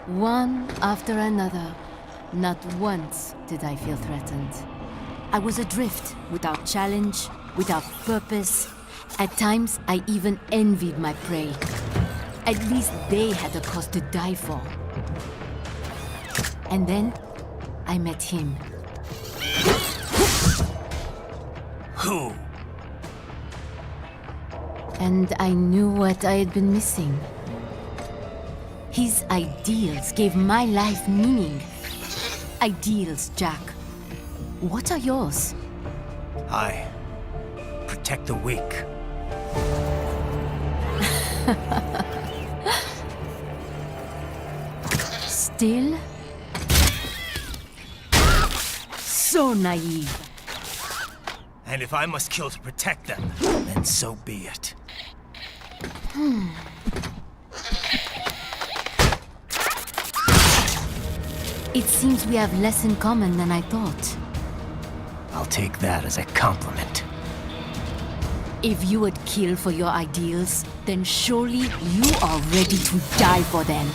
Speaker 12: one after another. Not once did I feel threatened. I was adrift, without challenge, without purpose. At times, I even envied my prey. At least they had a cause to die for. And then, I met him.
Speaker 3: Who?
Speaker 12: And I knew what I had been missing. His ideals gave my life meaning. Ideals, Jack. What are yours?
Speaker 3: I protect the weak.
Speaker 12: Still? So naive.
Speaker 3: And if I must kill to protect them, then so be it.
Speaker 12: It seems we have less in common than I thought.
Speaker 3: I'll take that as a compliment.
Speaker 12: If you would kill for your ideals, then surely you are ready to die for them.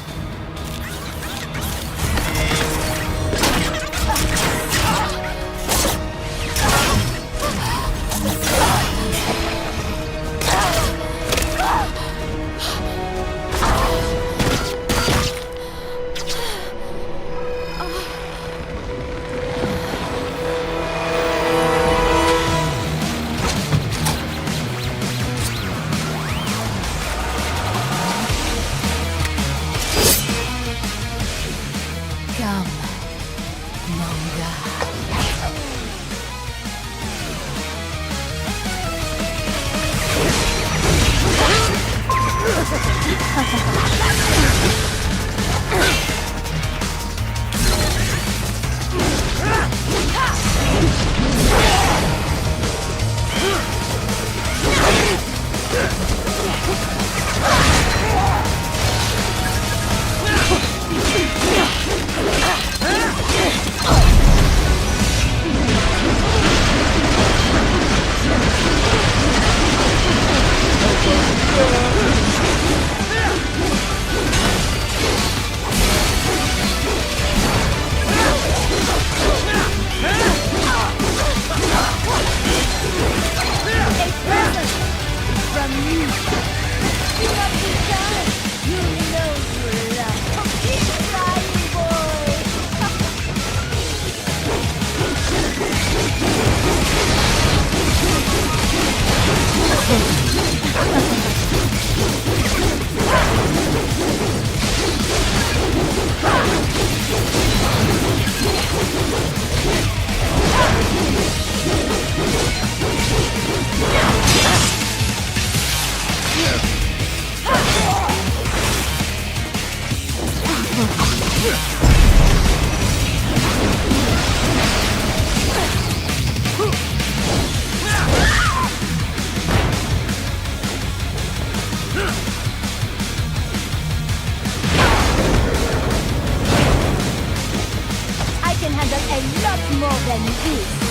Speaker 12: lot more than this.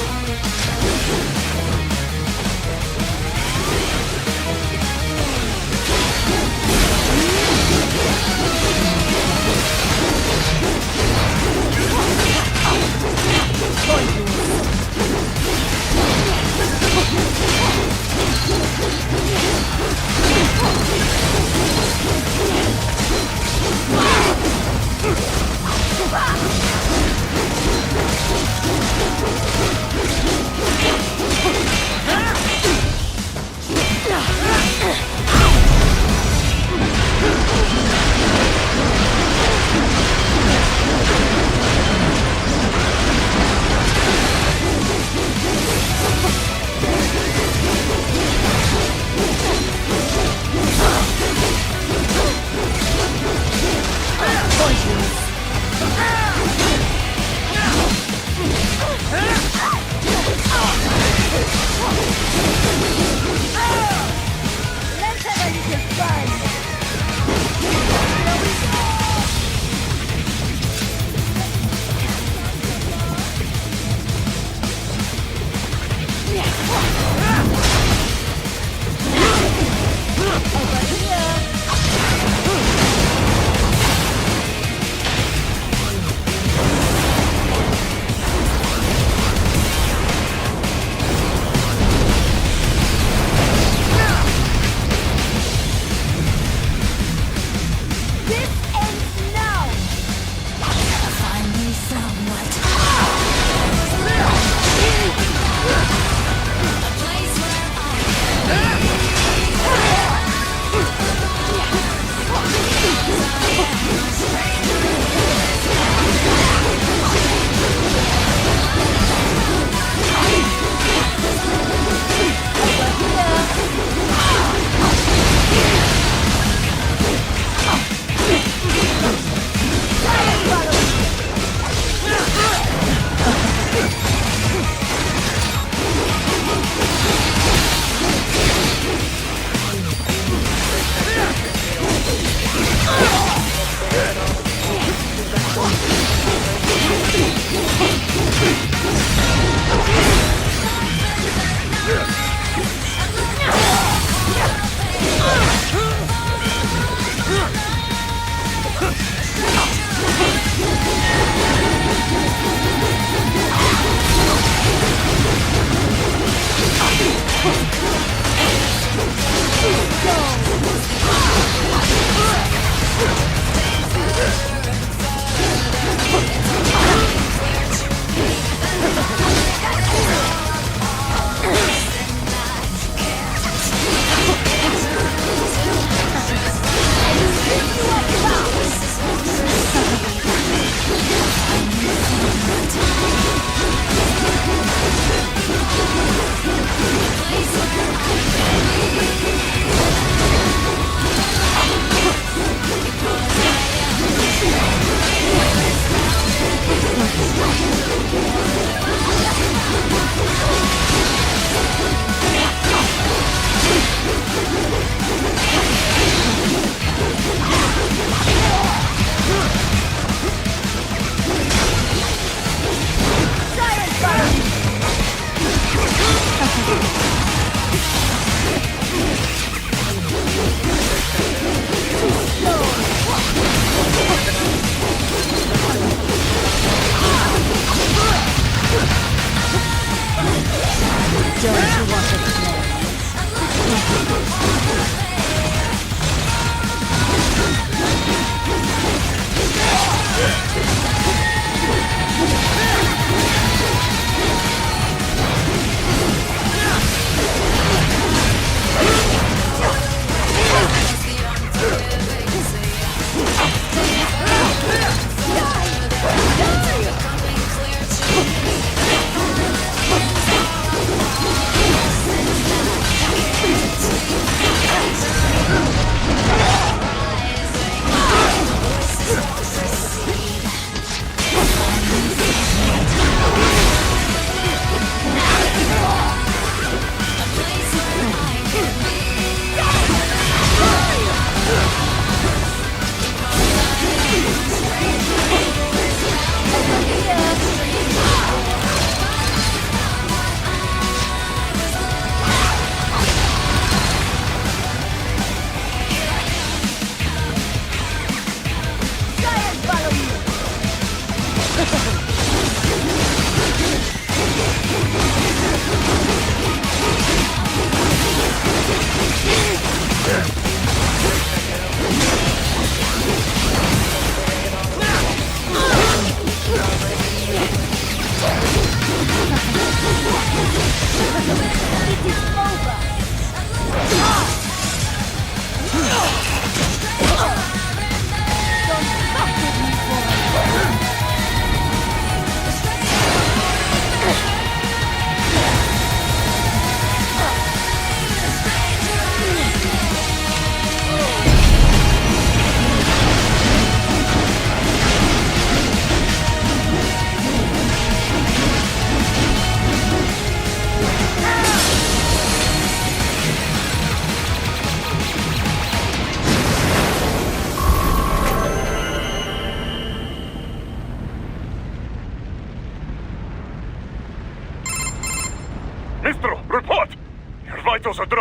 Speaker 13: Please.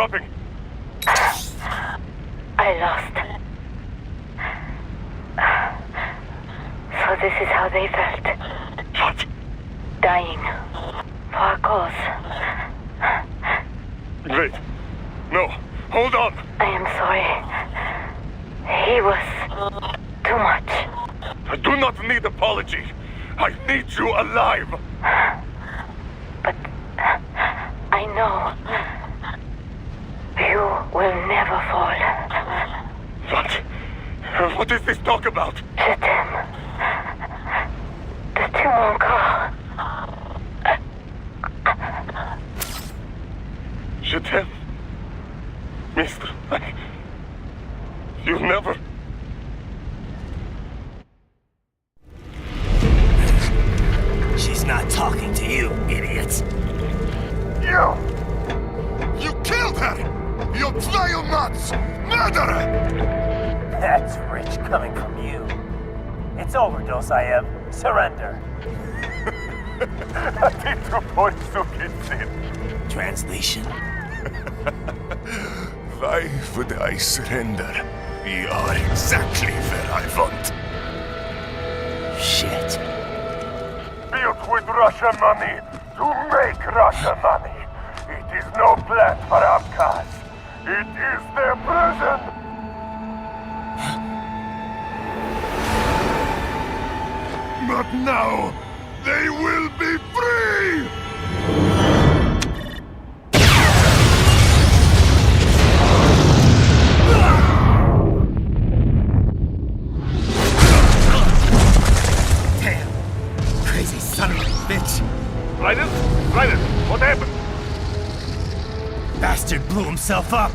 Speaker 5: dropping.
Speaker 13: I lost. So this is how they felt.
Speaker 5: What?
Speaker 13: Dying. For a cause.
Speaker 5: Wait. No. Hold on.
Speaker 13: I am sorry. He was too much.
Speaker 5: I do not need apology. I need you alive.
Speaker 13: But I know you will never fall.
Speaker 5: What is this talk about?
Speaker 13: Je t'aime. De tout mon corps.
Speaker 5: Je t'aime. Mister, you never...
Speaker 3: She's not talking to you, idiot.
Speaker 5: You killed her! You vile nuts! Murderer!
Speaker 3: That's rich coming from you. It's overdose, I have. Surrender. Translation.
Speaker 5: Why would I surrender? We are exactly where I want.
Speaker 3: Shit.
Speaker 5: Built with Russian money to make Russian money. It is no plan for outcasts. It is their prison. But now, they will be free!
Speaker 3: Damn! Crazy son of a bitch!
Speaker 5: Raiden? Raiden, what happened?
Speaker 3: Bastard blew himself up!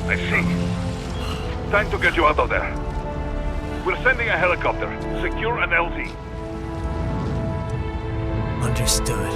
Speaker 5: I see. Time to get you out of there. We're sending a helicopter. Secure an LZ.
Speaker 3: Understood.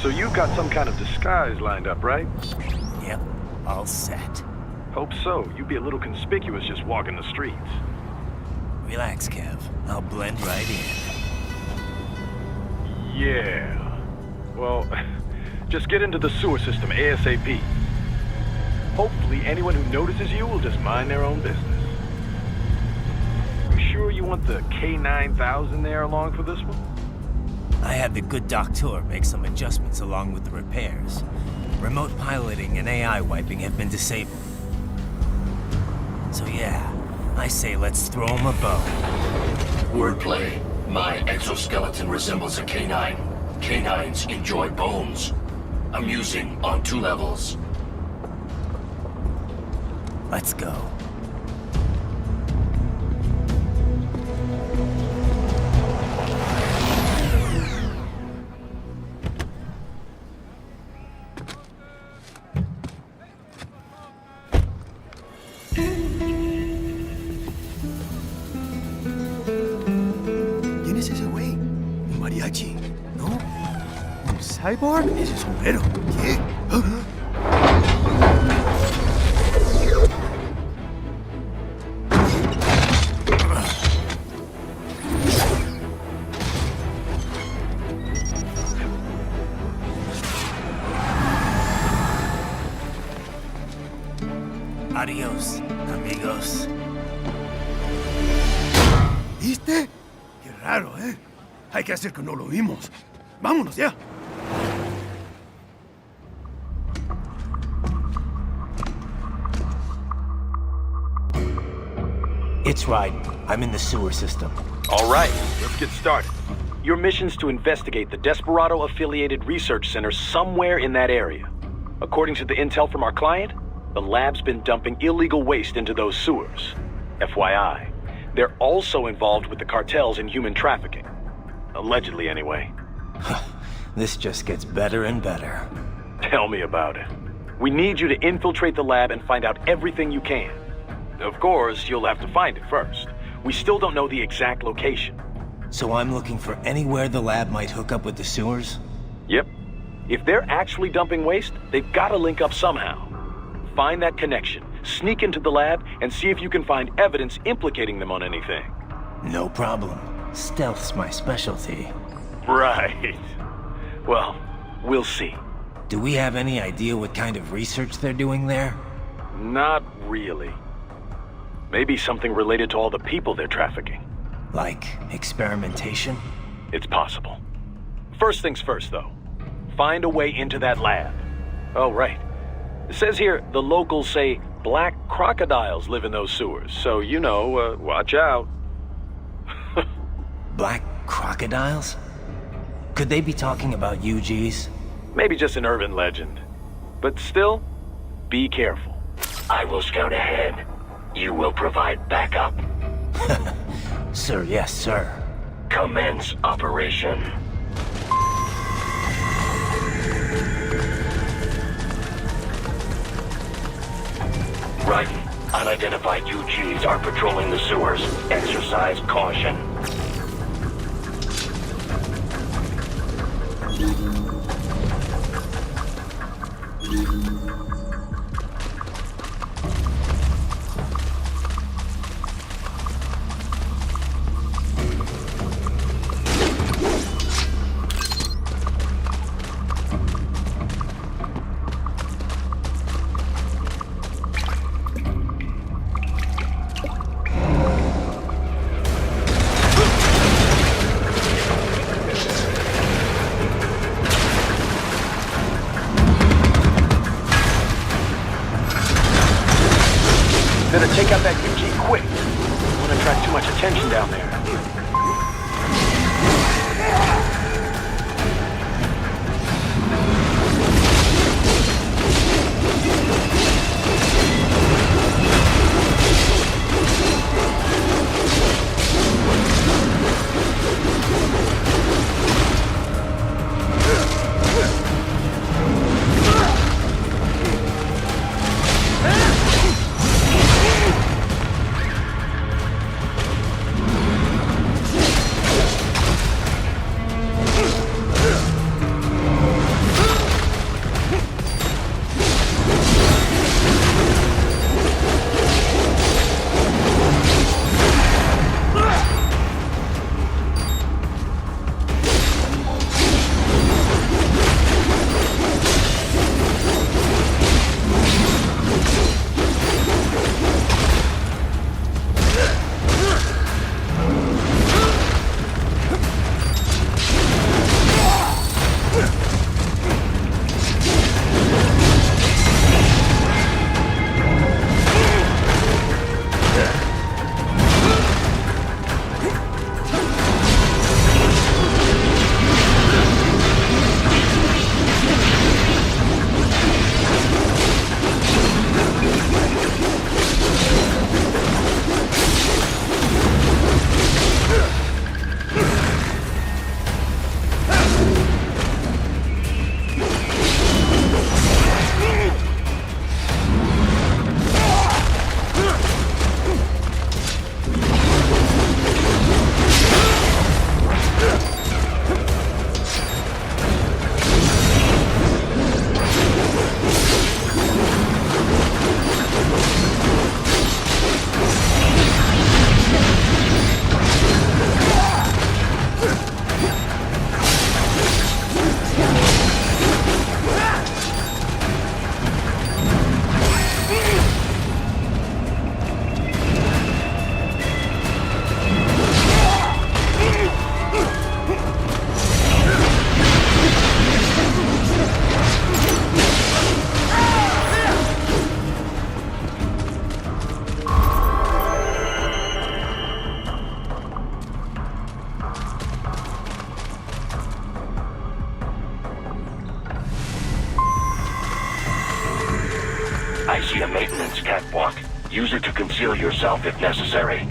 Speaker 10: So you've got some kind of disguise lined up, right?
Speaker 3: Yep, all set.
Speaker 10: Hope so. You'd be a little conspicuous just walking the streets.
Speaker 3: Relax, Kev. I'll blend right in.
Speaker 10: Yeah. Well, just get into the sewer system ASAP. Hopefully anyone who notices you will just mind their own business. You sure you want the K9000 there along for this one?
Speaker 3: I had the good doctor make some adjustments along with the repairs. Remote piloting and AI wiping have been disabled. So yeah, I say let's throw him a bone.
Speaker 6: Wordplay. My exoskeleton resembles a canine. Canines enjoy bones. Amusing on 2 levels.
Speaker 3: Let's go.
Speaker 14: ¿Quién es ese güey? ¿Un mariachi? ¿No? ¿Un cyborg? Ese sombrero. ¿Qué?
Speaker 3: Adiós, amigos.
Speaker 14: ¿Viste? Qué raro, ¿eh? Hay que hacer que no lo vimos. Vámonos ya.
Speaker 3: It's right. I'm in the sewer system.
Speaker 10: All right, let's get started. Your mission's to investigate the Desperado-affiliated research center somewhere in that area. According to the intel from our client, the lab's been dumping illegal waste into those sewers. FYI, they're also involved with the cartels in human trafficking. Allegedly, anyway.
Speaker 3: This just gets better and better.
Speaker 10: Tell me about it. We need you to infiltrate the lab and find out everything you can. Of course, you'll have to find it first. We still don't know the exact location.
Speaker 3: So I'm looking for anywhere the lab might hook up with the sewers?
Speaker 10: Yep. If they're actually dumping waste, they've got to link up somehow. Find that connection, sneak into the lab, and see if you can find evidence implicating them on anything.
Speaker 3: No problem. Stealth's my specialty.
Speaker 10: Right. Well, we'll see.
Speaker 3: Do we have any idea what kind of research they're doing there?
Speaker 10: Not really. Maybe something related to all the people they're trafficking.
Speaker 3: Like experimentation?
Speaker 10: It's possible. First things first, though. Find a way into that lab. Oh, right. It says here the locals say black crocodiles live in those sewers, so, you know, watch out.
Speaker 3: Black crocodiles? Could they be talking about UGs?
Speaker 10: Maybe just an urban legend. But still, be careful.
Speaker 6: I will scout ahead. You will provide backup.
Speaker 3: Sir, yes, sir.
Speaker 6: Commence operation. Right. Unidentified UGs are patrolling the sewers. Exercise caution. Revengeance catwalk. Use it to conceal yourself if necessary.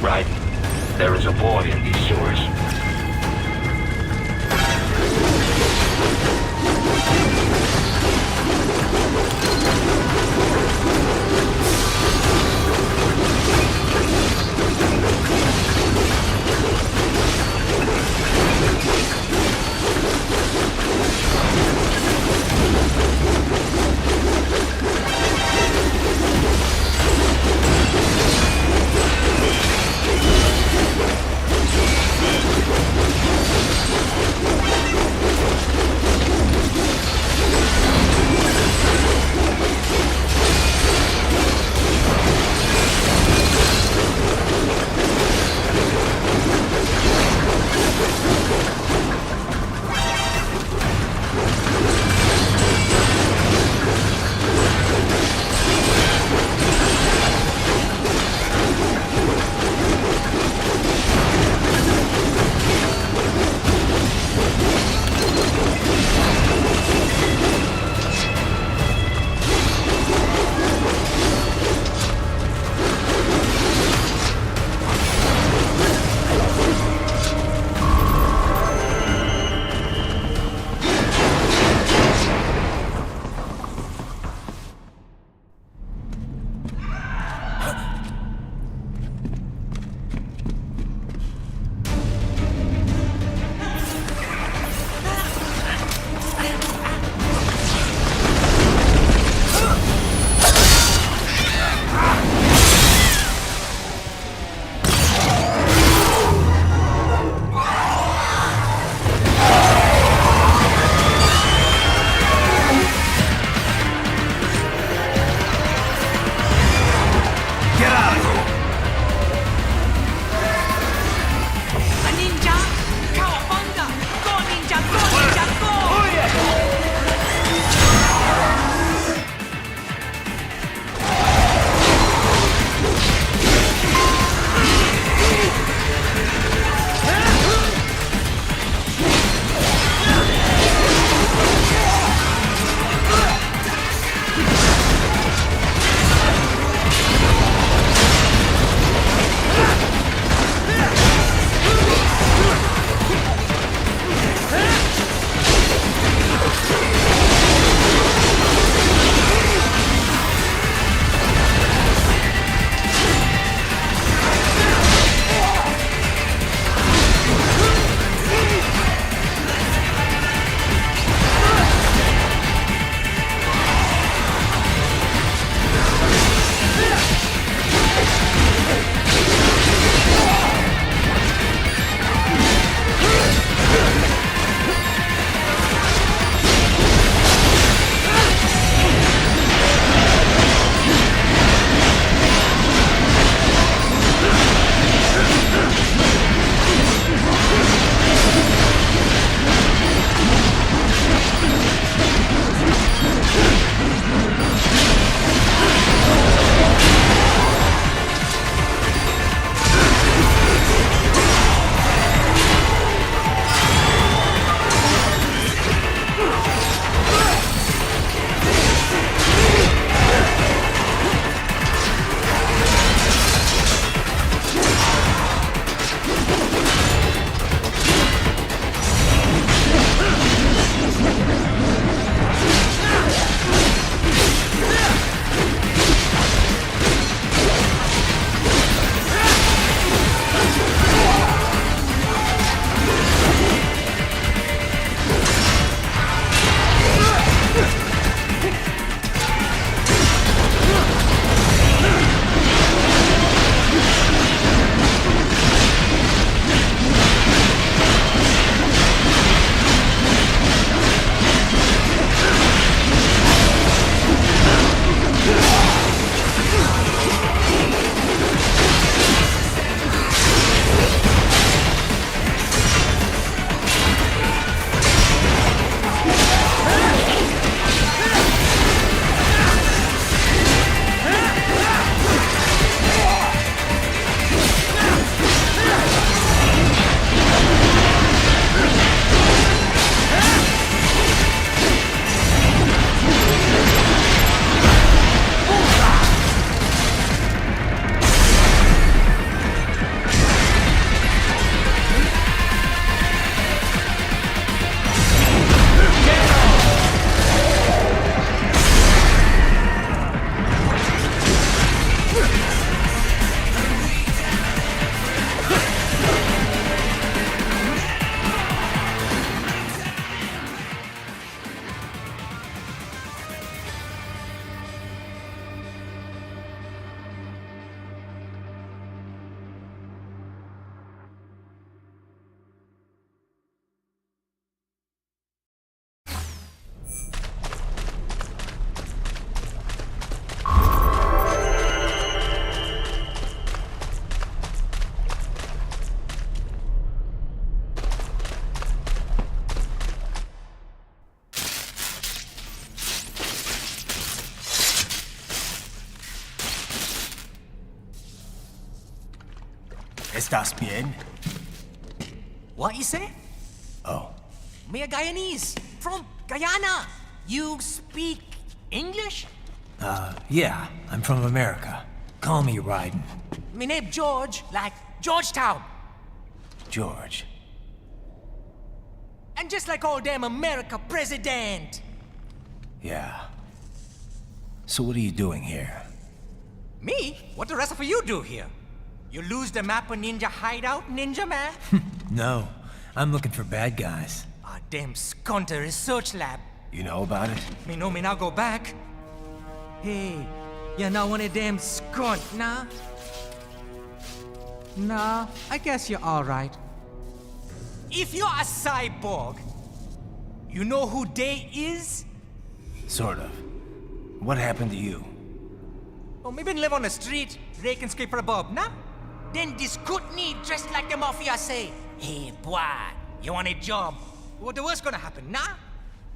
Speaker 6: Right. There is a void in these sewers.
Speaker 3: ¿Estás bien?
Speaker 15: What you say?
Speaker 3: Oh.
Speaker 15: Me a Guyanese, from Guyana. You speak English?
Speaker 3: Yeah, I'm from America. Call me Ryden.
Speaker 15: Me name George, like Georgetown.
Speaker 3: George.
Speaker 15: And just like all damn America president.
Speaker 3: Yeah. So what are you doing here?
Speaker 15: Me? What the rest of you do here? You lose the map of Ninja Hideout, Ninja Man?
Speaker 3: No, I'm looking for bad guys.
Speaker 15: Ah, damn Skunter research lab.
Speaker 3: You know about it?
Speaker 15: Me know me now go back. Hey, you're not one of them skunt, nah? Nah, I guess you're alright. If you're a cyborg, you know who they is?
Speaker 3: Sort of. What happened to you?
Speaker 15: Oh, me been live on the street, rake and scrape for a bob, nah? Then this kootenai dressed like the mafia say, hey, boy, you want a job? What the worst gonna happen, nah?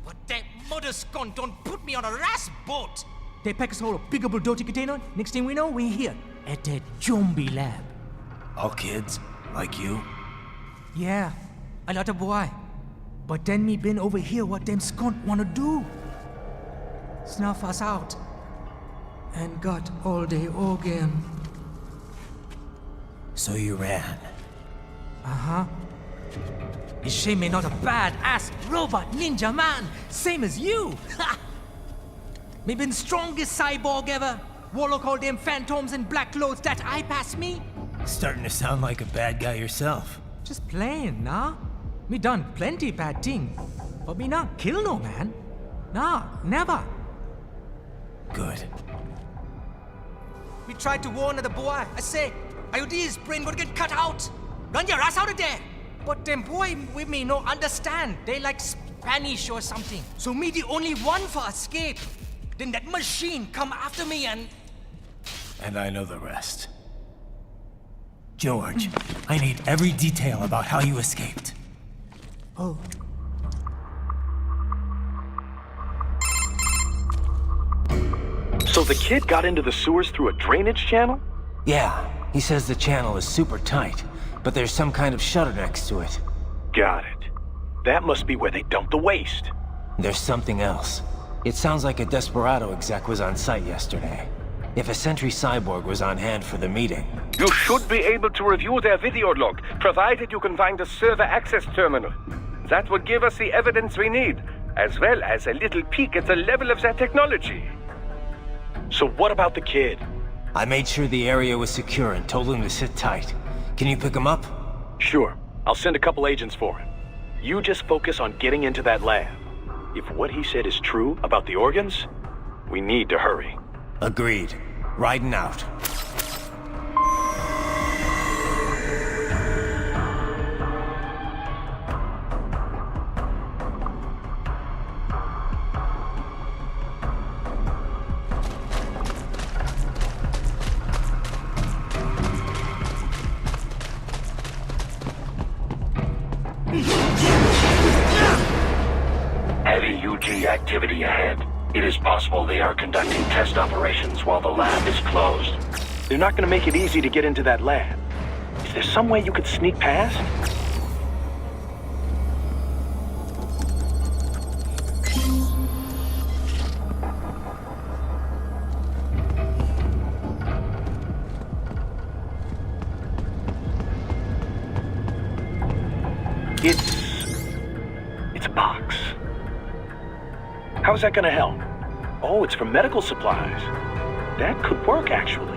Speaker 15: But that mother skunt don't put me on a ras boat. They pack us all a big old dirty container. Next thing we know, we're here at that zombie lab.
Speaker 3: All kids? Like you?
Speaker 15: Yeah, a lot of boy. But then me been over here what them skunt wanna do. Snuff us out. And got all day organ.
Speaker 3: So you ran?
Speaker 15: Uh-huh. It's shame me not a bad-ass robot ninja man, same as you. Ha! Me been strongest cyborg ever. Warlock all them phantoms in black clothes that eye pass me.
Speaker 3: Starting to sound like a bad guy yourself.
Speaker 15: Just playing, nah? Me done plenty bad thing. But me not kill no man. Nah, never.
Speaker 3: Good.
Speaker 15: We tried to warn the boy. I say, IOD's brain gonna get cut out. Run your ass out of there. But them boy with me no understand. They like Spanish or something. So me the only one for escape. Then that machine come after me and...
Speaker 3: And I know the rest. George, I need every detail about how you escaped.
Speaker 15: Oh.
Speaker 10: So the kid got into the sewers through a drainage channel?
Speaker 3: Yeah, he says the channel is super tight, but there's some kind of shutter next to it.
Speaker 10: Got it. That must be where they dumped the waste.
Speaker 3: There's something else. It sounds like a Desperado exec was on site yesterday. If a Sentry Cyborg was on hand for the meeting...
Speaker 11: You should be able to review their video log, provided you can find a server access terminal. That would give us the evidence we need, as well as a little peek at the level of their technology.
Speaker 10: So what about the kid?
Speaker 3: I made sure the area was secure and told him to sit tight. Can you pick him up?
Speaker 10: Sure. I'll send a couple agents for him. You just focus on getting into that lab. If what he said is true about the organs, we need to hurry.
Speaker 3: Agreed. Riding out.
Speaker 6: Heavy UG activity ahead. It is possible they are conducting test operations while the lab is closed.
Speaker 10: They're not gonna make it easy to get into that lab. Is there some way you could sneak past? It's a box. How's that gonna help? Oh, it's for medical supplies. That could work, actually.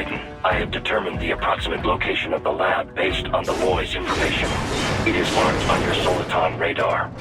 Speaker 6: Titan, I have determined the approximate location of the lab based on the boy's information. It is marked on your Soliton radar.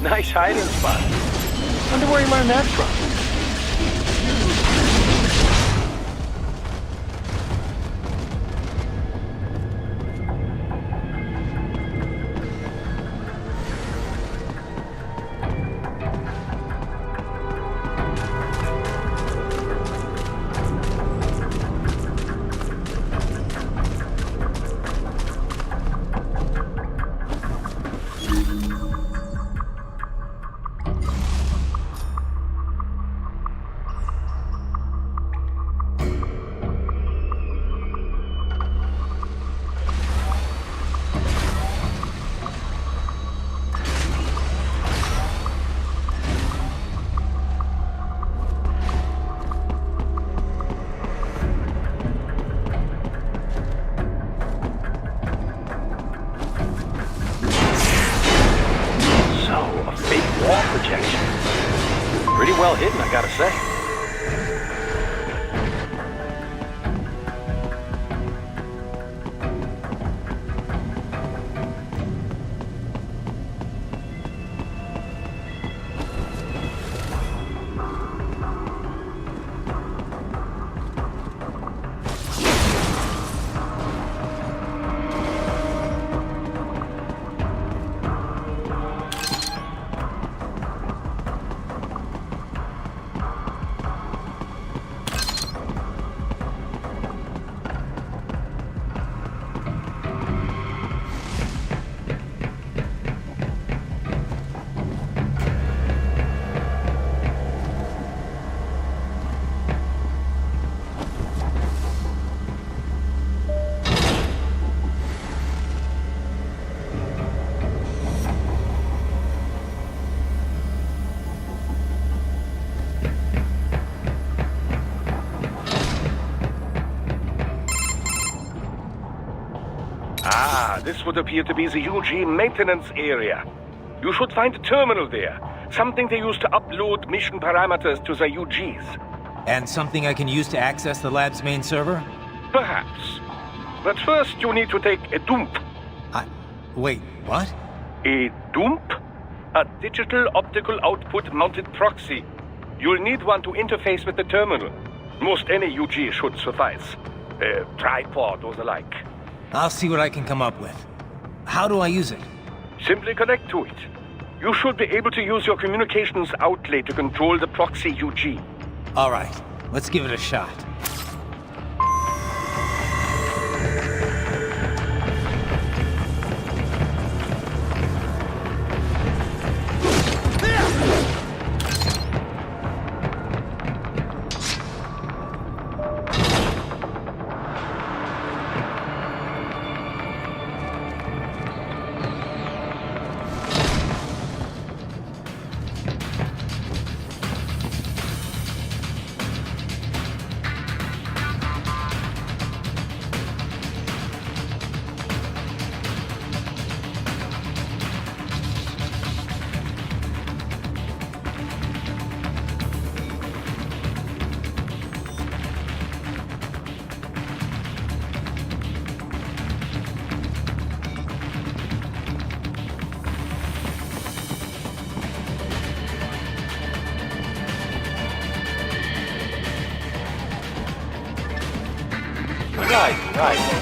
Speaker 10: Nice hiding spot. Wonder where you learned that from. Well hidden, I gotta say. This would appear to be the UG maintenance area. You should find a terminal there. Something they use to upload mission parameters to the UGs.
Speaker 3: And something I can use to access the lab's main server?
Speaker 11: Perhaps. But first you need to take a dump.
Speaker 3: Wait, what?
Speaker 11: A dump? A digital optical output mounted proxy. You'll need one to interface with the terminal. Most any UG should suffice. A tripod or the like.
Speaker 3: I'll see what I can come up with. How do I use it?
Speaker 11: Simply connect to it. You should be able to use your communications outlet to control the proxy UG.
Speaker 3: All right, let's give it a shot.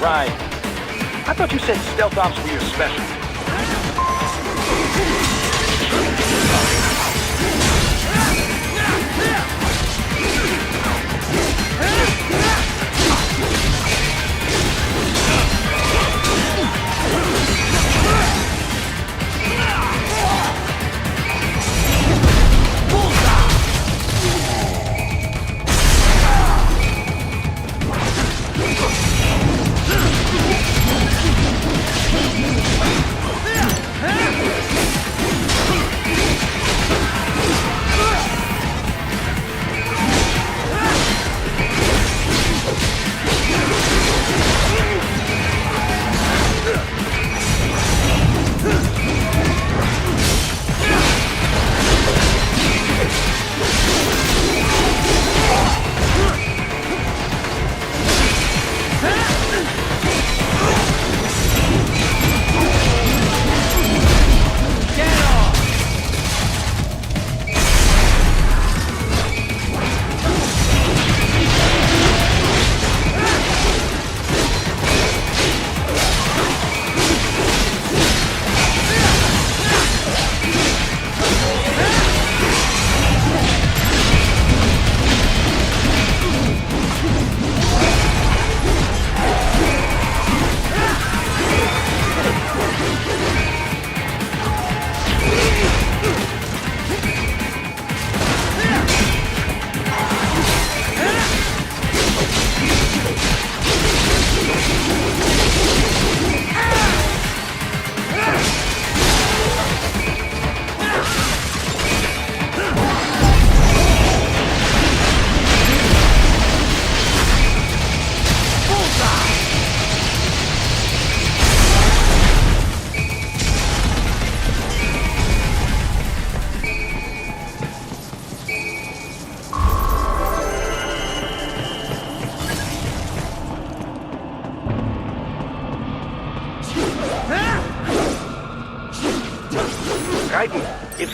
Speaker 10: Right. I thought you said stealth ops were your specialty.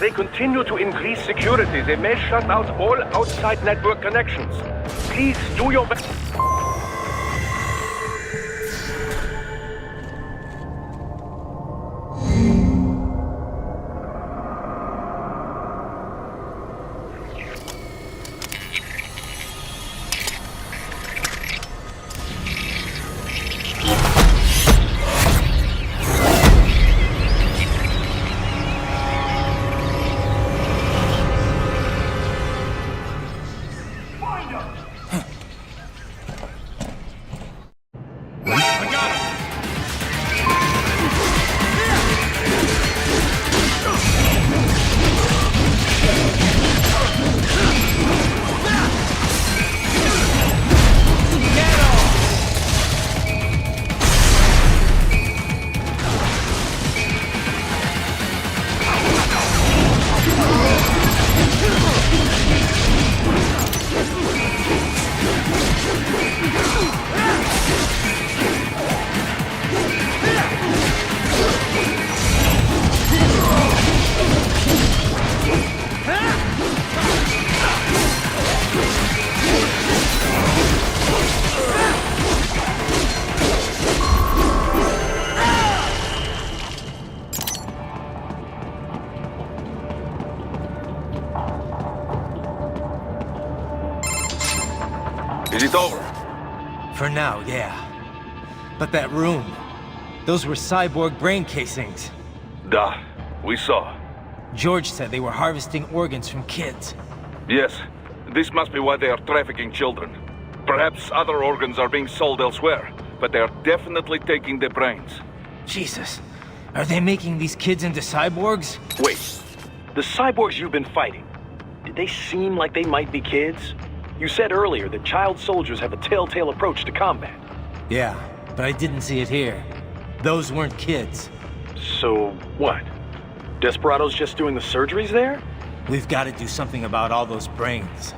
Speaker 11: they continue to increase security, they may shut out all outside network connections. Please do your best. Is it over?
Speaker 3: For now, yeah. But that room, those were cyborg brain casings.
Speaker 11: Duh, we saw.
Speaker 3: George said they were harvesting organs from kids.
Speaker 11: Yes, this must be why they are trafficking children. Perhaps other organs are being sold elsewhere, but they are definitely taking their brains.
Speaker 3: Jesus, are they making these kids into cyborgs?
Speaker 10: Wait, the cyborgs you've been fighting, did they seem like they might be kids? You said earlier that child soldiers have a telltale approach to combat.
Speaker 3: Yeah, but I didn't see it here. Those weren't kids.
Speaker 10: So, what? Desperados just doing the surgeries there?
Speaker 3: We've got to do something about all those brains.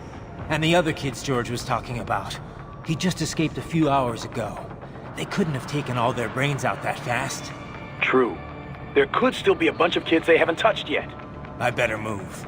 Speaker 3: And the other kids George was talking about. He just escaped a few hours ago. They couldn't have taken all their brains out that fast.
Speaker 10: True. There could still be a bunch of kids they haven't touched yet.
Speaker 3: I better move.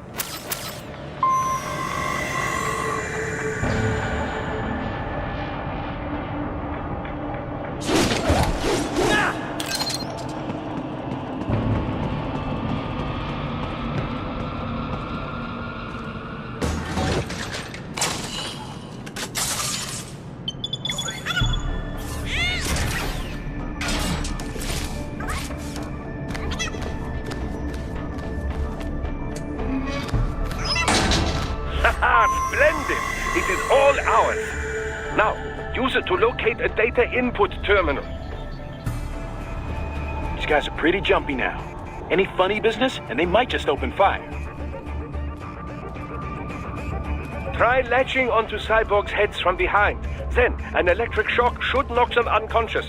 Speaker 11: Splendid! It is all ours. Now, use it to locate a data input terminal.
Speaker 10: These guys are pretty jumpy now. Any funny business, and they might just open fire.
Speaker 11: Try latching onto cyborgs' heads from behind. Then, an electric shock should knock them unconscious.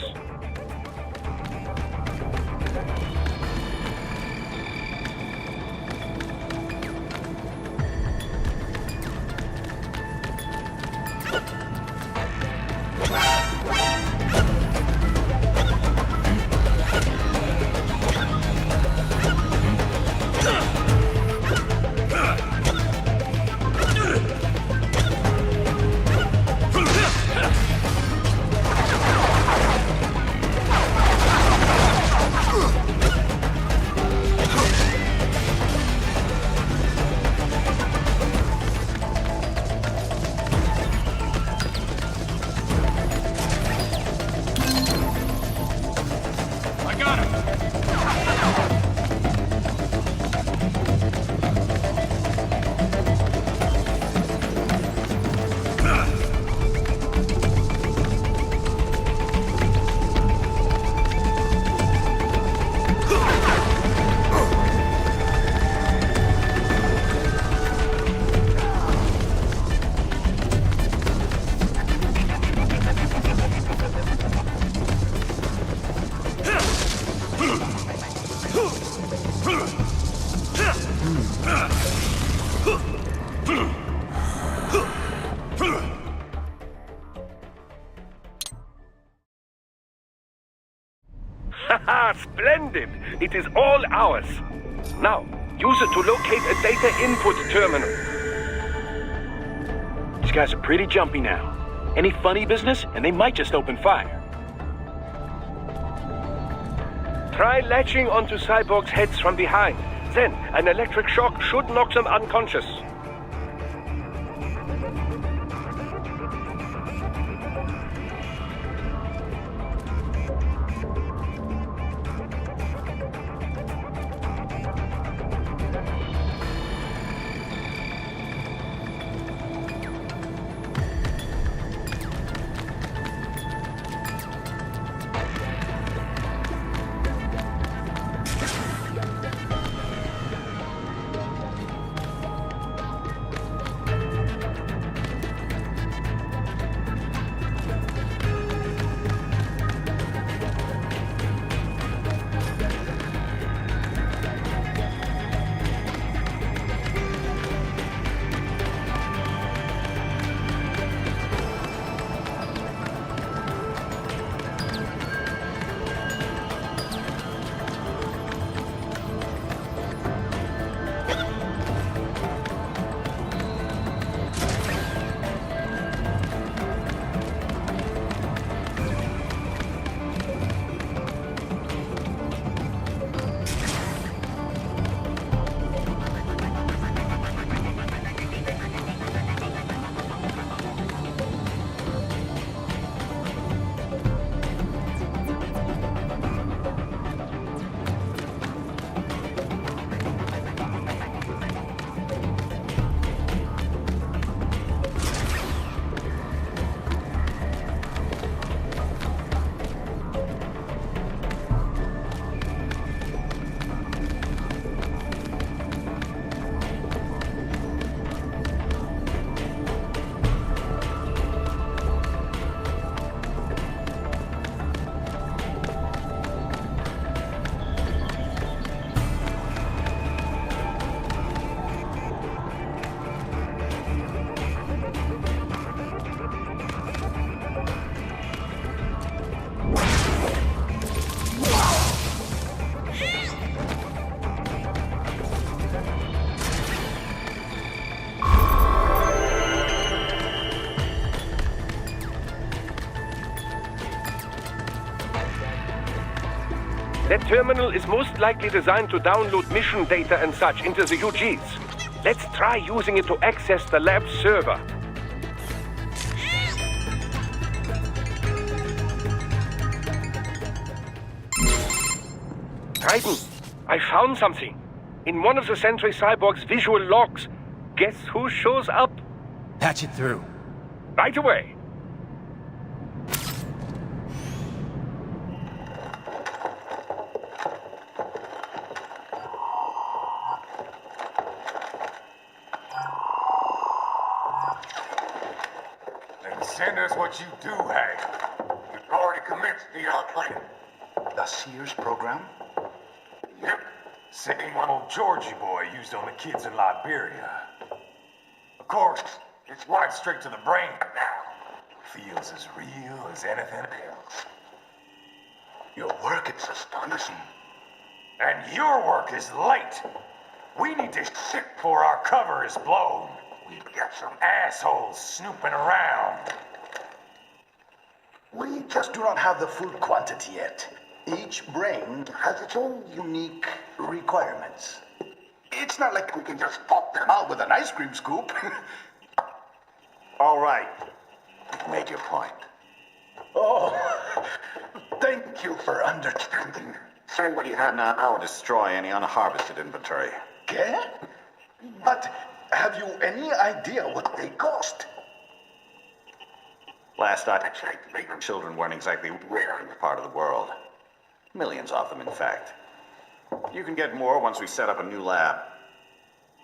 Speaker 11: Haha, splendid! It is all ours. Now, Use it to locate a data input terminal.
Speaker 10: These guys are pretty jumpy now. Any funny business, and they might just open fire.
Speaker 11: Try latching onto cyborgs' heads from behind. Then, an electric shock should knock them unconscious. That terminal is most likely designed to download mission data and such into the UGs. Let's try using it to access the lab's server. Titan, I found something. In one of the Sentry Cyborg's visual logs. Guess who shows up?
Speaker 3: Patch it through.
Speaker 11: Right away.
Speaker 16: Send us what you do have. You've already commenced the plan.
Speaker 17: The Sears program?
Speaker 16: Yep. Same one old Georgie boy used on the kids in Liberia. Of course, it's right straight to the brain now. Feels as real as anything else.
Speaker 17: Your work is astonishing.
Speaker 16: And your work is late. We need this shit before our cover is blown. We've got some assholes snooping around.
Speaker 17: We just do not have the full quantity yet. Each brain has its own unique requirements. It's not like we can just pop them out with an ice cream scoop.
Speaker 16: All right. Make your point.
Speaker 17: Oh, thank you for understanding.
Speaker 18: Say what you have now, I'll destroy any unharvested inventory.
Speaker 17: Okay? But have you any idea what they cost?
Speaker 18: Last I checked, children weren't exactly rare in this part of the world. Millions of them, in fact. You can get more once we set up a new lab.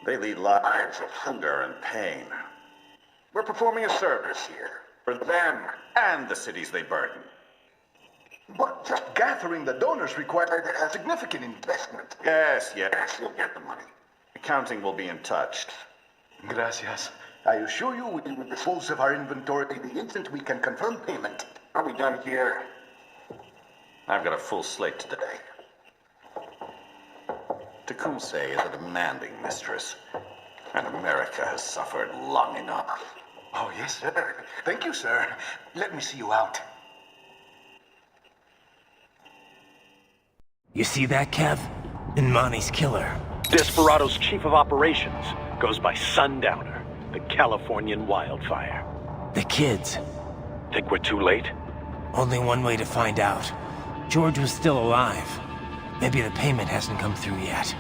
Speaker 18: They lead lives of hunger and pain. We're performing a service here for them and the cities they burden.
Speaker 17: But just gathering the donors required a significant investment.
Speaker 18: Yes, you'll get the money. Accounting will be in touch.
Speaker 17: Gracias. I assure you we will dispose of our inventory the instant we can confirm payment.
Speaker 18: Are we done here? I've got a full slate today. Tecumseh is a demanding mistress, and America has suffered long enough.
Speaker 17: Oh, yes, sir. Thank you, sir. Let me see you out.
Speaker 3: You see that, Kev? Inmani's killer.
Speaker 10: Desperado's chief of operations goes by Sundowner, the Californian wildfire.
Speaker 3: The kids.
Speaker 10: Think we're too late?
Speaker 3: Only one way to find out. George was still alive. Maybe the payment hasn't come through yet.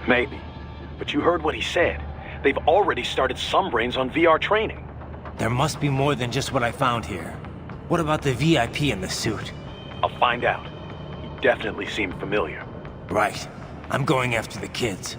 Speaker 10: Maybe. But you heard what he said. They've already started some brains on VR training.
Speaker 3: There must be more than just what I found here. What about the VIP in the suit?
Speaker 10: I'll find out. He definitely seemed familiar.
Speaker 3: Right. I'm going after the kids.